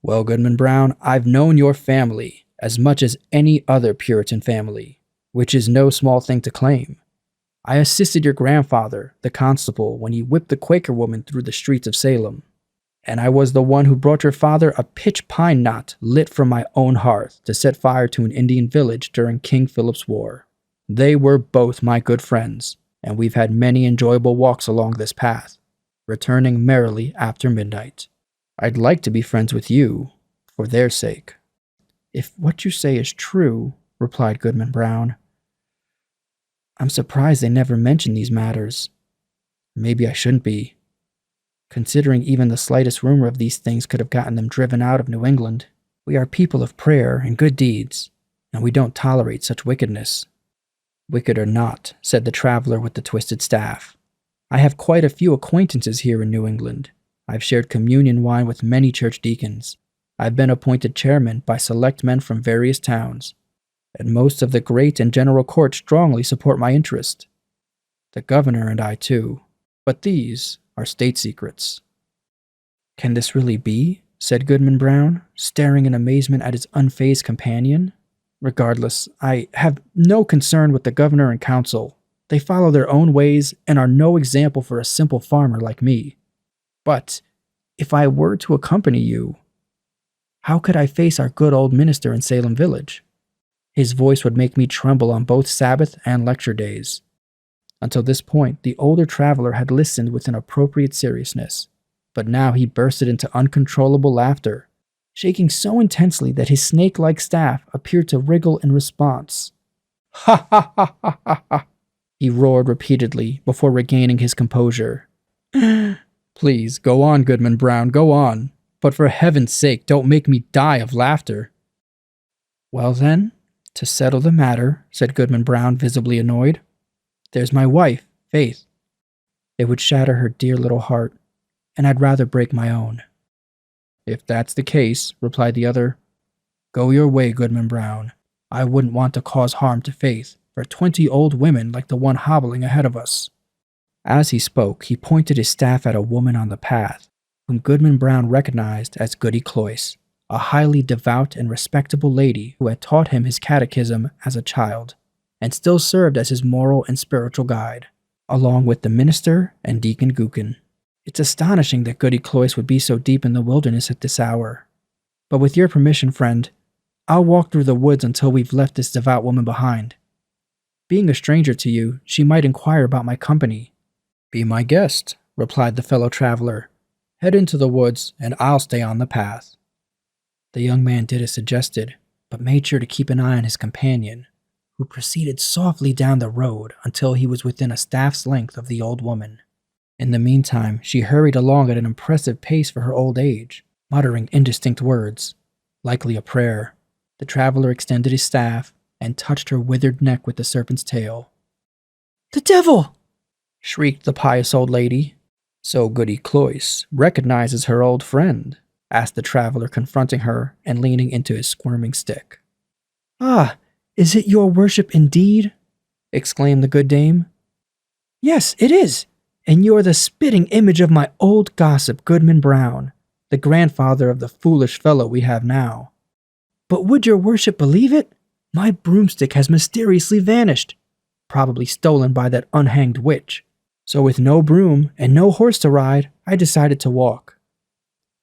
Well, Goodman Brown, I've known your family as much as any other Puritan family, which is no small thing to claim. I assisted your grandfather, the constable, when he whipped the Quaker woman through the streets of Salem. And I was the one who brought your father a pitch pine knot lit from my own hearth to set fire to an Indian village during King Philip's War. They were both my good friends, and we've had many enjoyable walks along this path, returning merrily after midnight. I'd like to be friends with you, for their sake." "If what you say is true," replied Goodman Brown, "I'm surprised they never mentioned these matters. Maybe I shouldn't be, considering even the slightest rumor of these things could have gotten them driven out of New England. We are people of prayer and good deeds, and we don't tolerate such wickedness." "Wicked or not," said the traveler with the twisted staff, "I have quite a few acquaintances here in New England. I've shared communion wine with many church deacons. I've been appointed chairman by select men from various towns, and most of the great and general court strongly support my interest. The governor and I too, but these are state secrets." "Can this really be?" said Goodman Brown, staring in amazement at his unfazed companion. "Regardless, I have no concern with the governor and council. They follow their own ways and are no example for a simple farmer like me. But if I were to accompany you, how could I face our good old minister in Salem Village? His voice would make me tremble on both Sabbath and lecture days." Until this point, the older traveler had listened with an appropriate seriousness, but now he bursted into uncontrollable laughter, shaking so intensely that his snake-like staff appeared to wriggle in response. "Ha ha ha ha ha ha!" he roared repeatedly before regaining his composure. "Please, go on, Goodman Brown, go on, but for heaven's sake, don't make me die of laughter." "Well then," To settle the matter, said Goodman Brown, visibly annoyed, there's my wife, Faith. It would shatter her dear little heart, and I'd rather break my own. If that's the case, replied the other, go your way, Goodman Brown. I wouldn't want to cause harm to Faith for 20 old women like the one hobbling ahead of us. As he spoke, he pointed his staff at a woman on the path, whom Goodman Brown recognized as Goody Cloyce, a highly devout and respectable lady who had taught him his catechism as a child, and still served as his moral and spiritual guide, along with the minister and Deacon Gookin. It's astonishing that Goody Cloyce would be so deep in the wilderness at this hour. But with your permission, friend, I'll walk through the woods until we've left this devout woman behind. Being a stranger to you, she might inquire about my company. Be my guest, replied the fellow traveler. Head into the woods, and I'll stay on the path. The young man did as suggested, but made sure to keep an eye on his companion, who proceeded softly down the road until he was within a staff's length of the old woman. In the meantime, she hurried along at an impressive pace for her old age, muttering indistinct words, likely a prayer. The traveler extended his staff and touched her withered neck with the serpent's tail. "The devil!" shrieked the pious old lady. "So Goody Cloyce recognizes her old friend?" asked the traveler, confronting her and leaning into his squirming stick. "Ah, is it your worship indeed?" exclaimed the good dame. "Yes, it is, and you're the spitting image of my old gossip, Goodman Brown, the grandfather of the foolish fellow we have now. But would your worship believe it? My broomstick has mysteriously vanished, probably stolen by that unhanged witch. So with no broom and no horse to ride, I decided to walk.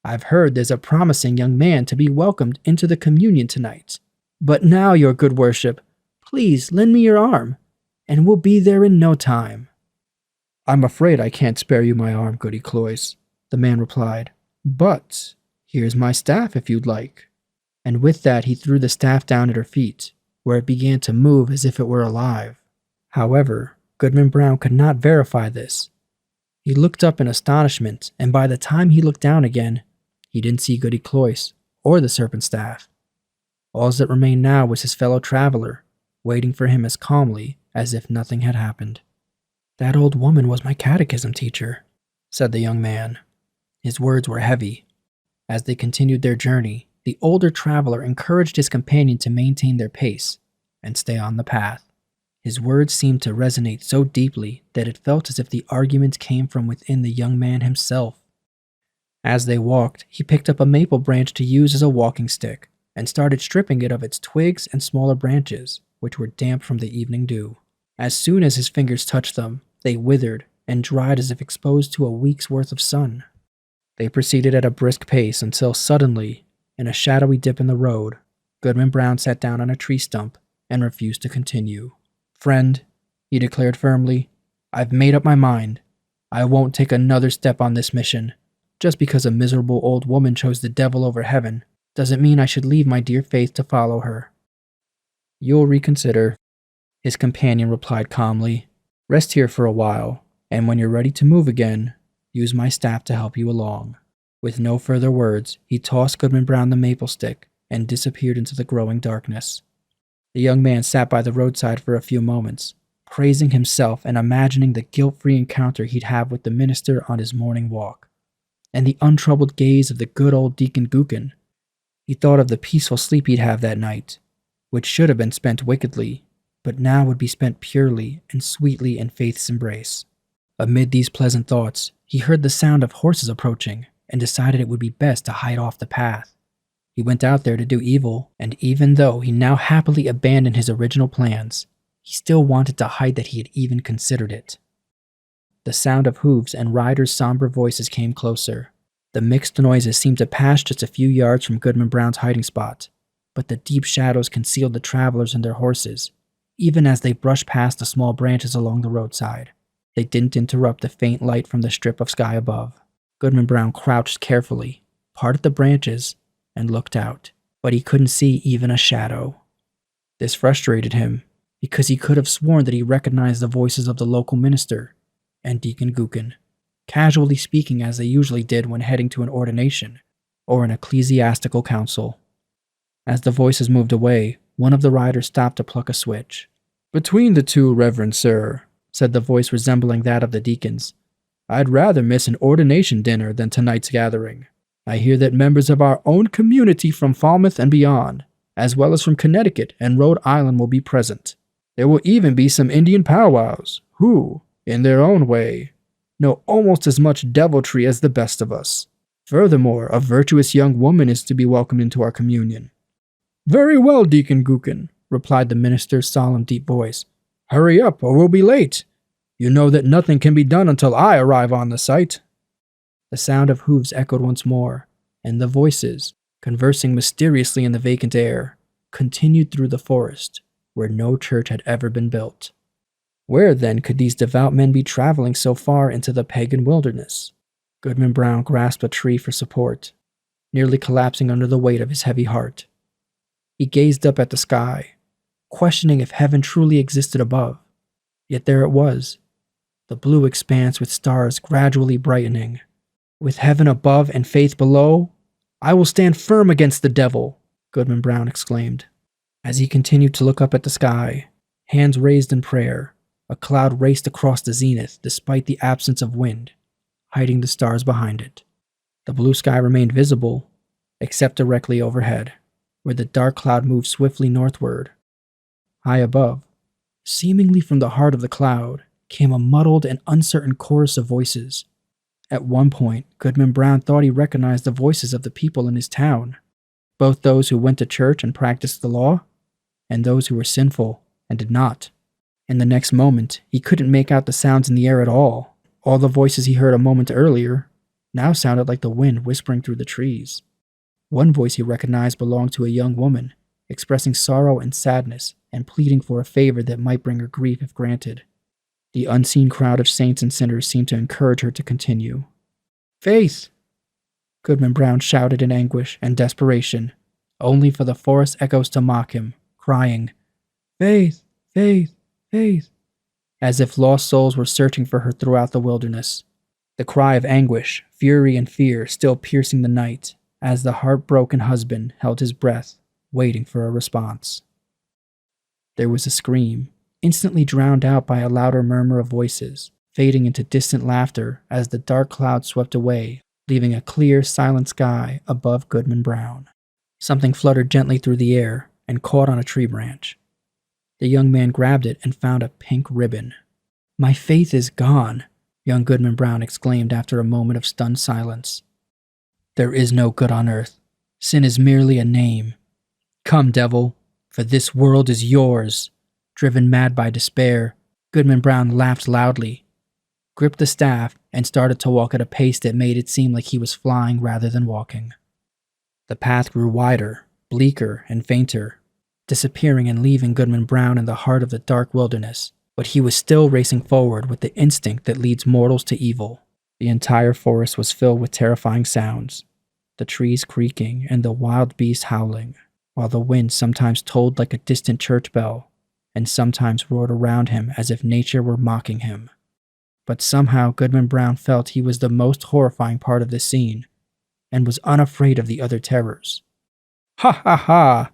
I've heard there's a promising young man to be welcomed into the communion tonight. But now, your good worship, please lend me your arm, and we'll be there in no time." "I'm afraid I can't spare you my arm, Goody Cloyce," the man replied. "But here's my staff if you'd like." And with that he threw the staff down at her feet, where it began to move as if it were alive. However, Goodman Brown could not verify this. He looked up in astonishment, and by the time he looked down again, he didn't see Goody Cloyce or the serpent staff. All that remained now was his fellow traveler, waiting for him as calmly as if nothing had happened. "That old woman was my catechism teacher," said the young man. His words were heavy. As they continued their journey, the older traveler encouraged his companion to maintain their pace and stay on the path. His words seemed to resonate so deeply that it felt as if the arguments came from within the young man himself. As they walked, he picked up a maple branch to use as a walking stick and started stripping it of its twigs and smaller branches, which were damp from the evening dew. As soon as his fingers touched them, they withered and dried as if exposed to a week's worth of sun. They proceeded at a brisk pace until suddenly, in a shadowy dip in the road, Goodman Brown sat down on a tree stump and refused to continue. "Friend," he declared firmly, "I've made up my mind. I won't take another step on this mission. Just because a miserable old woman chose the devil over heaven doesn't mean I should leave my dear Faith to follow her." "You'll reconsider," his companion replied calmly. "Rest here for a while, and when you're ready to move again, use my staff to help you along." With no further words, he tossed Goodman Brown the maple stick and disappeared into the growing darkness. The young man sat by the roadside for a few moments, praising himself and imagining the guilt-free encounter he'd have with the minister on his morning walk, and the untroubled gaze of the good old Deacon Gookin. He thought of the peaceful sleep he'd have that night, which should have been spent wickedly, but now would be spent purely and sweetly in Faith's embrace. Amid these pleasant thoughts, he heard the sound of horses approaching and decided it would be best to hide off the path. He went out there to do evil, and even though he now happily abandoned his original plans, he still wanted to hide that he had even considered it. The sound of hooves and riders' somber voices came closer. The mixed noises seemed to pass just a few yards from Goodman Brown's hiding spot, but the deep shadows concealed the travelers and their horses, even as they brushed past the small branches along the roadside. They didn't interrupt the faint light from the strip of sky above. Goodman Brown crouched carefully, parted the branches, and looked out, but he couldn't see even a shadow. This frustrated him, because he could have sworn that he recognized the voices of the local minister and Deacon Gookin, casually speaking as they usually did when heading to an ordination or an ecclesiastical council. As the voices moved away, One of the riders stopped to pluck a switch. "Between the two, Reverend Sir," said the voice resembling that of the deacons, "I'd rather miss an ordination dinner than tonight's gathering. I hear that members of our own community from Falmouth and beyond, as well as from Connecticut and Rhode Island, will be present. There will even be some Indian powwows, who, in their own way, know almost as much deviltry as the best of us. Furthermore, a virtuous young woman is to be welcomed into our communion." "Very well, Deacon Gookin," replied the minister's solemn, deep voice. "Hurry up, or we'll be late. You know that nothing can be done until I arrive on the site." The sound of hooves echoed once more, and the voices, conversing mysteriously in the vacant air, continued through the forest, where no church had ever been built. Where, then, could these devout men be traveling so far into the pagan wilderness? Goodman Brown grasped a tree for support, nearly collapsing under the weight of his heavy heart. He gazed up at the sky, questioning if heaven truly existed above. Yet there it was, the blue expanse with stars gradually brightening. "With heaven above and faith below, I will stand firm against the devil," Goodman Brown exclaimed. As he continued to look up at the sky, hands raised in prayer, a cloud raced across the zenith despite the absence of wind, hiding the stars behind it. The blue sky remained visible, except directly overhead, where the dark cloud moved swiftly northward. High above, seemingly from the heart of the cloud, came a muddled and uncertain chorus of voices. At one point, Goodman Brown thought he recognized the voices of the people in his town, both those who went to church and practiced the law, and those who were sinful and did not. In the next moment, he couldn't make out the sounds in the air at all. All the voices he heard a moment earlier now sounded like the wind whispering through the trees. One voice he recognized belonged to a young woman, expressing sorrow and sadness and pleading for a favor that might bring her grief if granted. The unseen crowd of saints and sinners seemed to encourage her to continue. "Faith!" Goodman Brown shouted in anguish and desperation, only for the forest echoes to mock him, crying, "Faith! Faith! Faith!" as if lost souls were searching for her throughout the wilderness. The cry of anguish, fury, and fear still piercing the night as the heartbroken husband held his breath, waiting for a response. There was a scream, instantly drowned out by a louder murmur of voices, fading into distant laughter as the dark cloud swept away, leaving a clear, silent sky above Goodman Brown. Something fluttered gently through the air and caught on a tree branch. The young man grabbed it and found a pink ribbon. "My faith is gone," young Goodman Brown exclaimed after a moment of stunned silence. "There is no good on earth. Sin is merely a name. Come, devil, for this world is yours." Driven mad by despair, Goodman Brown laughed loudly, gripped the staff, and started to walk at a pace that made it seem like he was flying rather than walking. The path grew wider, bleaker, and fainter, disappearing and leaving Goodman Brown in the heart of the dark wilderness, but he was still racing forward with the instinct that leads mortals to evil. The entire forest was filled with terrifying sounds, the trees creaking and the wild beasts howling, while the wind sometimes tolled like a distant church bell, and sometimes roared around him as if nature were mocking him. But somehow Goodman Brown felt he was the most horrifying part of the scene, and was unafraid of the other terrors. "Ha ha ha!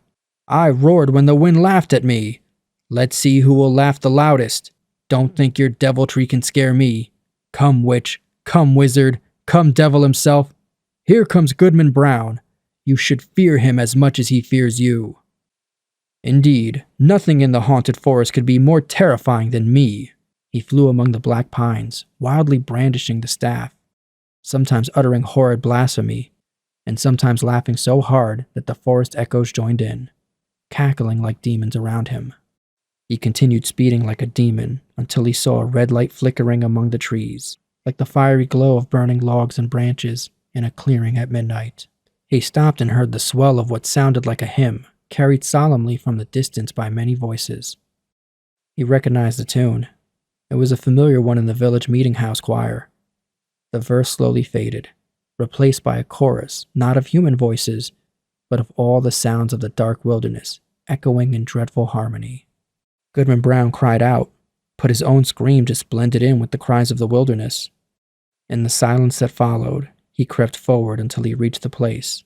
I roared when the wind laughed at me. Let's see who will laugh the loudest. Don't think your deviltry can scare me. Come witch, come wizard, come devil himself. Here comes Goodman Brown. You should fear him as much as he fears you." Indeed, nothing in the haunted forest could be more terrifying than me. He flew among the black pines, wildly brandishing the staff, sometimes uttering horrid blasphemy, and sometimes laughing so hard that the forest echoes joined in, cackling like demons around him. He continued speeding like a demon until he saw a red light flickering among the trees, like the fiery glow of burning logs and branches in a clearing at midnight. He stopped and heard the swell of what sounded like a hymn, carried solemnly from the distance by many voices. He recognized the tune. It was a familiar one in the village meeting house choir. The verse slowly faded, replaced by a chorus not of human voices, but of all the sounds of the dark wilderness, echoing in dreadful harmony. Goodman Brown cried out, but his own scream just blended in with the cries of the wilderness. In the silence that followed, he crept forward until he reached the place,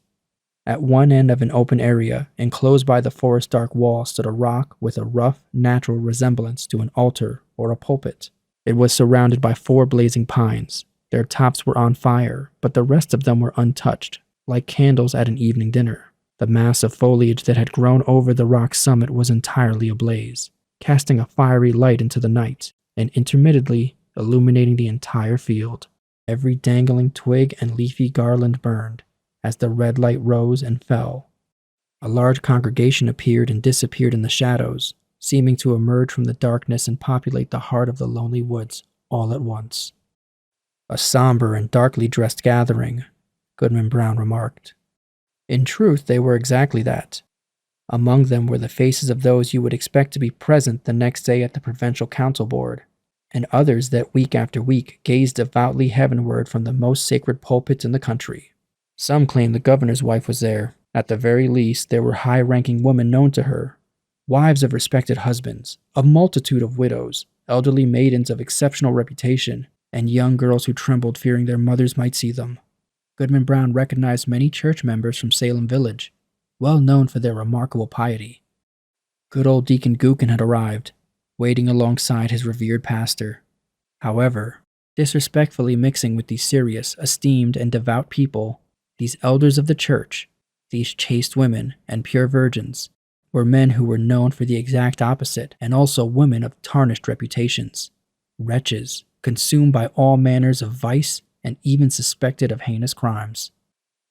At one end of an open area, enclosed by the forest dark wall, stood a rock with a rough, natural resemblance to an altar or a pulpit. It was surrounded by 4 blazing pines. Their tops were on fire, but the rest of them were untouched, like candles at an evening dinner. The mass of foliage that had grown over the rock's summit was entirely ablaze, casting a fiery light into the night, and intermittently illuminating the entire field. Every dangling twig and leafy garland burned, as the red light rose and fell. A large congregation appeared and disappeared in the shadows, seeming to emerge from the darkness and populate the heart of the lonely woods all at once. A somber and darkly dressed gathering, Goodman Brown remarked. In truth, they were exactly that. Among them were the faces of those you would expect to be present the next day at the provincial council board, and others that week after week gazed devoutly heavenward from the most sacred pulpits in the country. Some claimed the governor's wife was there. At the very least, there were high-ranking women known to her, wives of respected husbands, a multitude of widows, elderly maidens of exceptional reputation, and young girls who trembled fearing their mothers might see them. Goodman Brown recognized many church members from Salem Village, well known for their remarkable piety. Good old Deacon Gookin had arrived, waiting alongside his revered pastor. However, disrespectfully mixing with these serious, esteemed, and devout people, these elders of the church, these chaste women and pure virgins, were men who were known for the exact opposite, and also women of tarnished reputations, wretches, consumed by all manners of vice and even suspected of heinous crimes.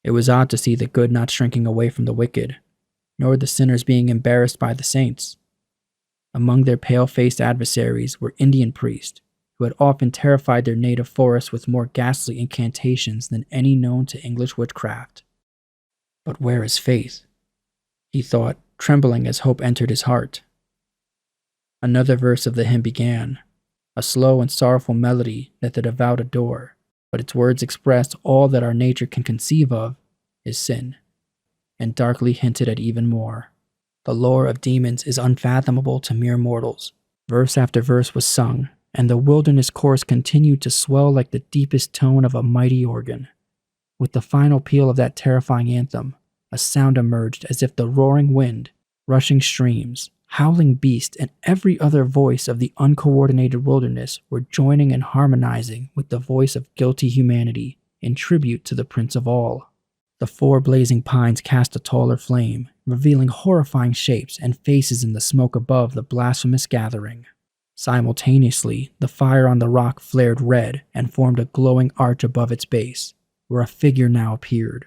It was odd to see the good not shrinking away from the wicked, nor the sinners being embarrassed by the saints. Among their pale-faced adversaries were Indian priests, who had often terrified their native forests with more ghastly incantations than any known to English witchcraft. But where is faith? He thought, trembling as hope entered his heart. Another verse of the hymn began, a slow and sorrowful melody that the devout adore, but its words expressed all that our nature can conceive of is sin, and darkly hinted at even more. The lore of demons is unfathomable to mere mortals. Verse after verse was sung, and the wilderness chorus continued to swell like the deepest tone of a mighty organ. With the final peal of that terrifying anthem, a sound emerged as if the roaring wind, rushing streams, howling beast, and every other voice of the uncoordinated wilderness were joining and harmonizing with the voice of guilty humanity in tribute to the Prince of All. The 4 blazing pines cast a taller flame, revealing horrifying shapes and faces in the smoke above the blasphemous gathering. Simultaneously, the fire on the rock flared red and formed a glowing arch above its base, where a figure now appeared.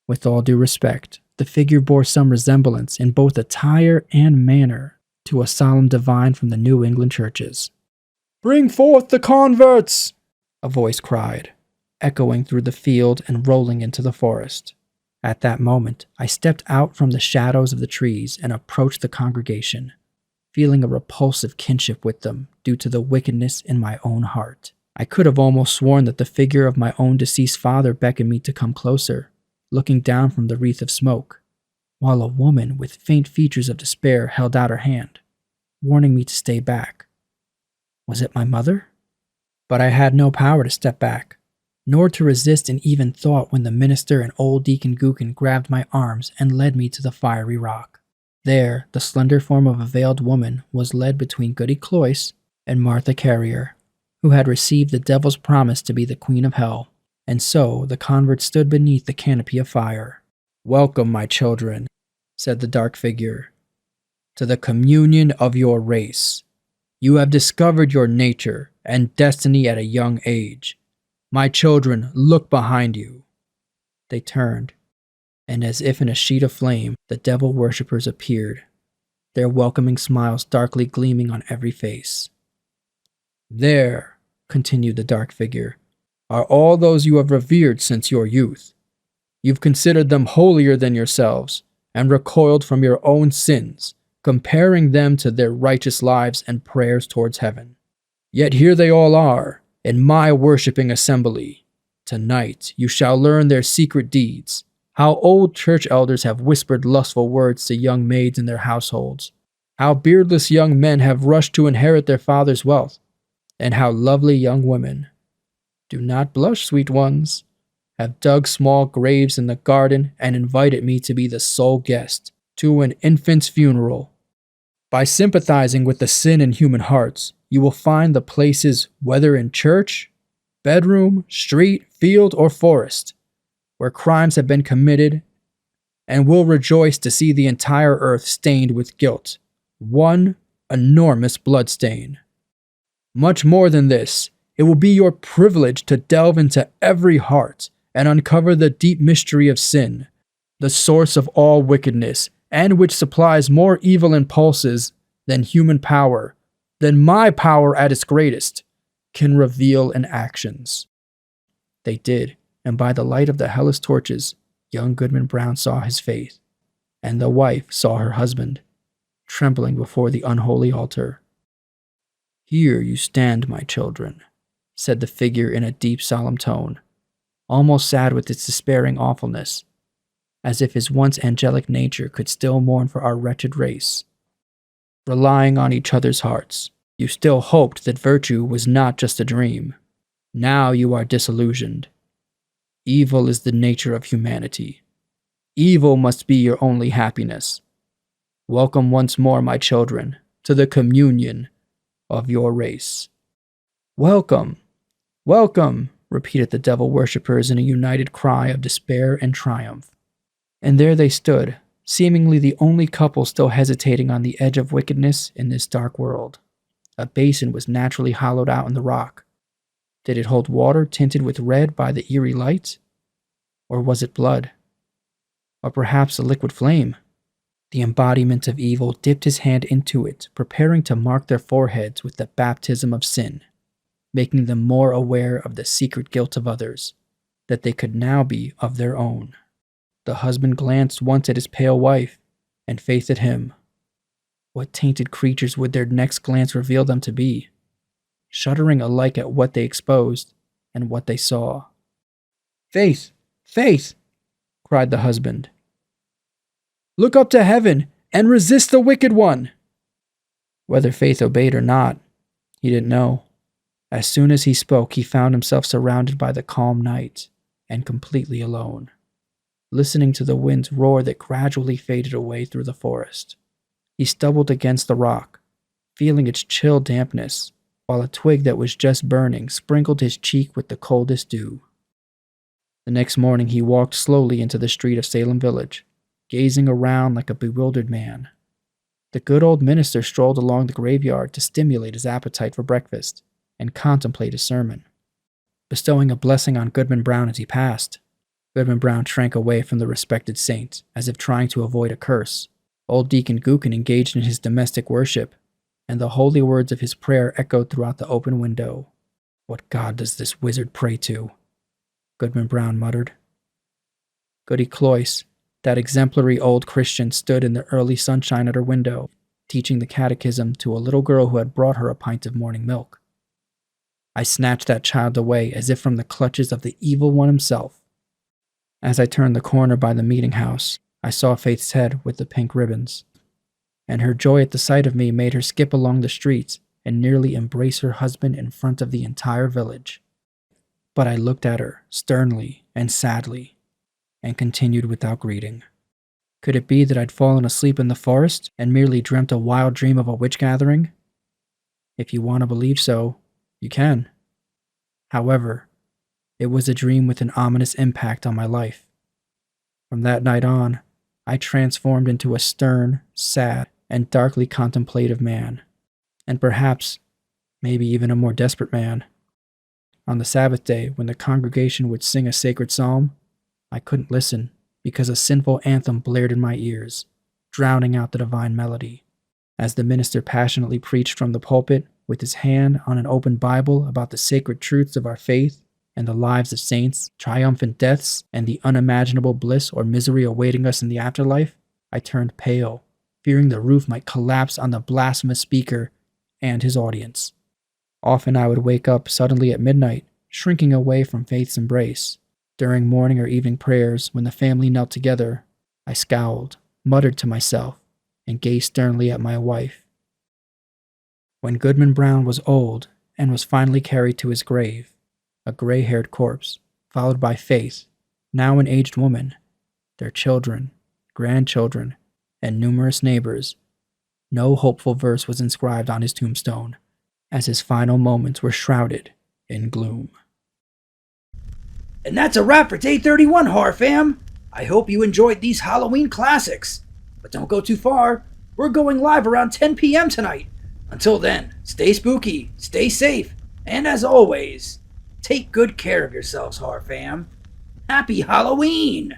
With all due respect, the figure bore some resemblance in both attire and manner to a solemn divine from the New England churches. "Bring forth the converts!" a voice cried, echoing through the field and rolling into the forest. At that moment, I stepped out from the shadows of the trees and approached the congregation, feeling a repulsive kinship with them due to the wickedness in my own heart. I could have almost sworn that the figure of my own deceased father beckoned me to come closer, looking down from the wreath of smoke, while a woman with faint features of despair held out her hand, warning me to stay back. Was it my mother? But I had no power to step back, nor to resist an even thought when the minister and old Deacon Gookin grabbed my arms and led me to the fiery rock. There, the slender form of a veiled woman was led between Goody Cloyce and Martha Carrier, who had received the devil's promise to be the queen of hell, and so the convert stood beneath the canopy of fire. "Welcome, my children," said the dark figure, "to the communion of your race. You have discovered your nature and destiny at a young age. My children, look behind you." They turned, and as if in a sheet of flame, the devil worshippers appeared, their welcoming smiles darkly gleaming on every face. "There," continued the dark figure, "are all those you have revered since your youth. You've considered them holier than yourselves, and recoiled from your own sins, comparing them to their righteous lives and prayers towards heaven. Yet here they all are, in my worshipping assembly. Tonight you shall learn their secret deeds, how old church elders have whispered lustful words to young maids in their households, how beardless young men have rushed to inherit their father's wealth, and how lovely young women, do not blush, sweet ones, have dug small graves in the garden and invited me to be the sole guest to an infant's funeral. By sympathizing with the sin in human hearts, you will find the places, whether in church, bedroom, street, field, or forest, where crimes have been committed, and will rejoice to see the entire earth stained with guilt, one enormous bloodstain. Much more than this, it will be your privilege to delve into every heart and uncover the deep mystery of sin, the source of all wickedness, and which supplies more evil impulses than human power, than my power at its greatest, can reveal in actions. They did, and by the light of the hellish torches, young Goodman Brown saw his faith, and the wife saw her husband, trembling before the unholy altar. "Here you stand, my children," said the figure in a deep, solemn tone, almost sad with its despairing awfulness, as if his once angelic nature could still mourn for our wretched race. Relying on each other's hearts, you still hoped that virtue was not just a dream. Now you are disillusioned. Evil is the nature of humanity. Evil must be your only happiness. Welcome once more, my children, to the communion of your race. "Welcome! Welcome!" repeated the devil worshippers in a united cry of despair and triumph. And there they stood, seemingly the only couple still hesitating on the edge of wickedness in this dark world. A basin was naturally hollowed out in the rock. Did it hold water tinted with red by the eerie light? Or was it blood? Or perhaps a liquid flame? The embodiment of evil dipped his hand into it, preparing to mark their foreheads with the baptism of sin, making them more aware of the secret guilt of others, that they could now be of their own. The husband glanced once at his pale wife, and Faith at him. What tainted creatures would their next glance reveal them to be, shuddering alike at what they exposed and what they saw? "Faith! Faith!" cried the husband. "Look up to heaven and resist the wicked one!" Whether Faith obeyed or not, he didn't know. As soon as he spoke, he found himself surrounded by the calm night and completely alone, listening to the wind's roar that gradually faded away through the forest. He stumbled against the rock, feeling its chill dampness, while a twig that was just burning sprinkled his cheek with the coldest dew. The next morning he walked slowly into the street of Salem Village, gazing around like a bewildered man. The good old minister strolled along the graveyard to stimulate his appetite for breakfast and contemplate his sermon, bestowing a blessing on Goodman Brown as he passed. Goodman Brown shrank away from the respected saint, as if trying to avoid a curse. Old Deacon Gookin engaged in his domestic worship, and the holy words of his prayer echoed throughout the open window. "What God does this wizard pray to?" Goodman Brown muttered. Goody Cloyce, that exemplary old Christian, stood in the early sunshine at her window, teaching the catechism to a little girl who had brought her a pint of morning milk. I snatched that child away as if from the clutches of the evil one himself. As I turned the corner by the meeting house, I saw Faith's head with the pink ribbons, and her joy at the sight of me made her skip along the streets and nearly embrace her husband in front of the entire village. But I looked at her sternly and sadly, and continued without greeting. Could it be that I'd fallen asleep in the forest and merely dreamt a wild dream of a witch gathering? If you want to believe so, you can. However, it was a dream with an ominous impact on my life. From that night on, I transformed into a stern, sad, and darkly contemplative man, and perhaps, maybe even a more desperate man. On the Sabbath day, when the congregation would sing a sacred psalm, I couldn't listen because a sinful anthem blared in my ears, drowning out the divine melody. As the minister passionately preached from the pulpit, with his hand on an open Bible about the sacred truths of our faith and the lives of saints, triumphant deaths, and the unimaginable bliss or misery awaiting us in the afterlife, I turned pale, fearing the roof might collapse on the blasphemous speaker and his audience. Often I would wake up suddenly at midnight, shrinking away from Faith's embrace. During morning or evening prayers, when the family knelt together, I scowled, muttered to myself, and gazed sternly at my wife. When Goodman Brown was old and was finally carried to his grave, a gray-haired corpse, followed by Faith, Now an aged woman, their children, grandchildren, and numerous neighbors. No hopeful verse was inscribed on his tombstone, as his final moments were shrouded in gloom. And that's a wrap for Day 31, Horror Fam! I hope you enjoyed these Halloween classics. But don't go too far. We're going live around 10 p.m. tonight. Until then, stay spooky, stay safe, and as always, take good care of yourselves, Horror Fam. Happy Halloween!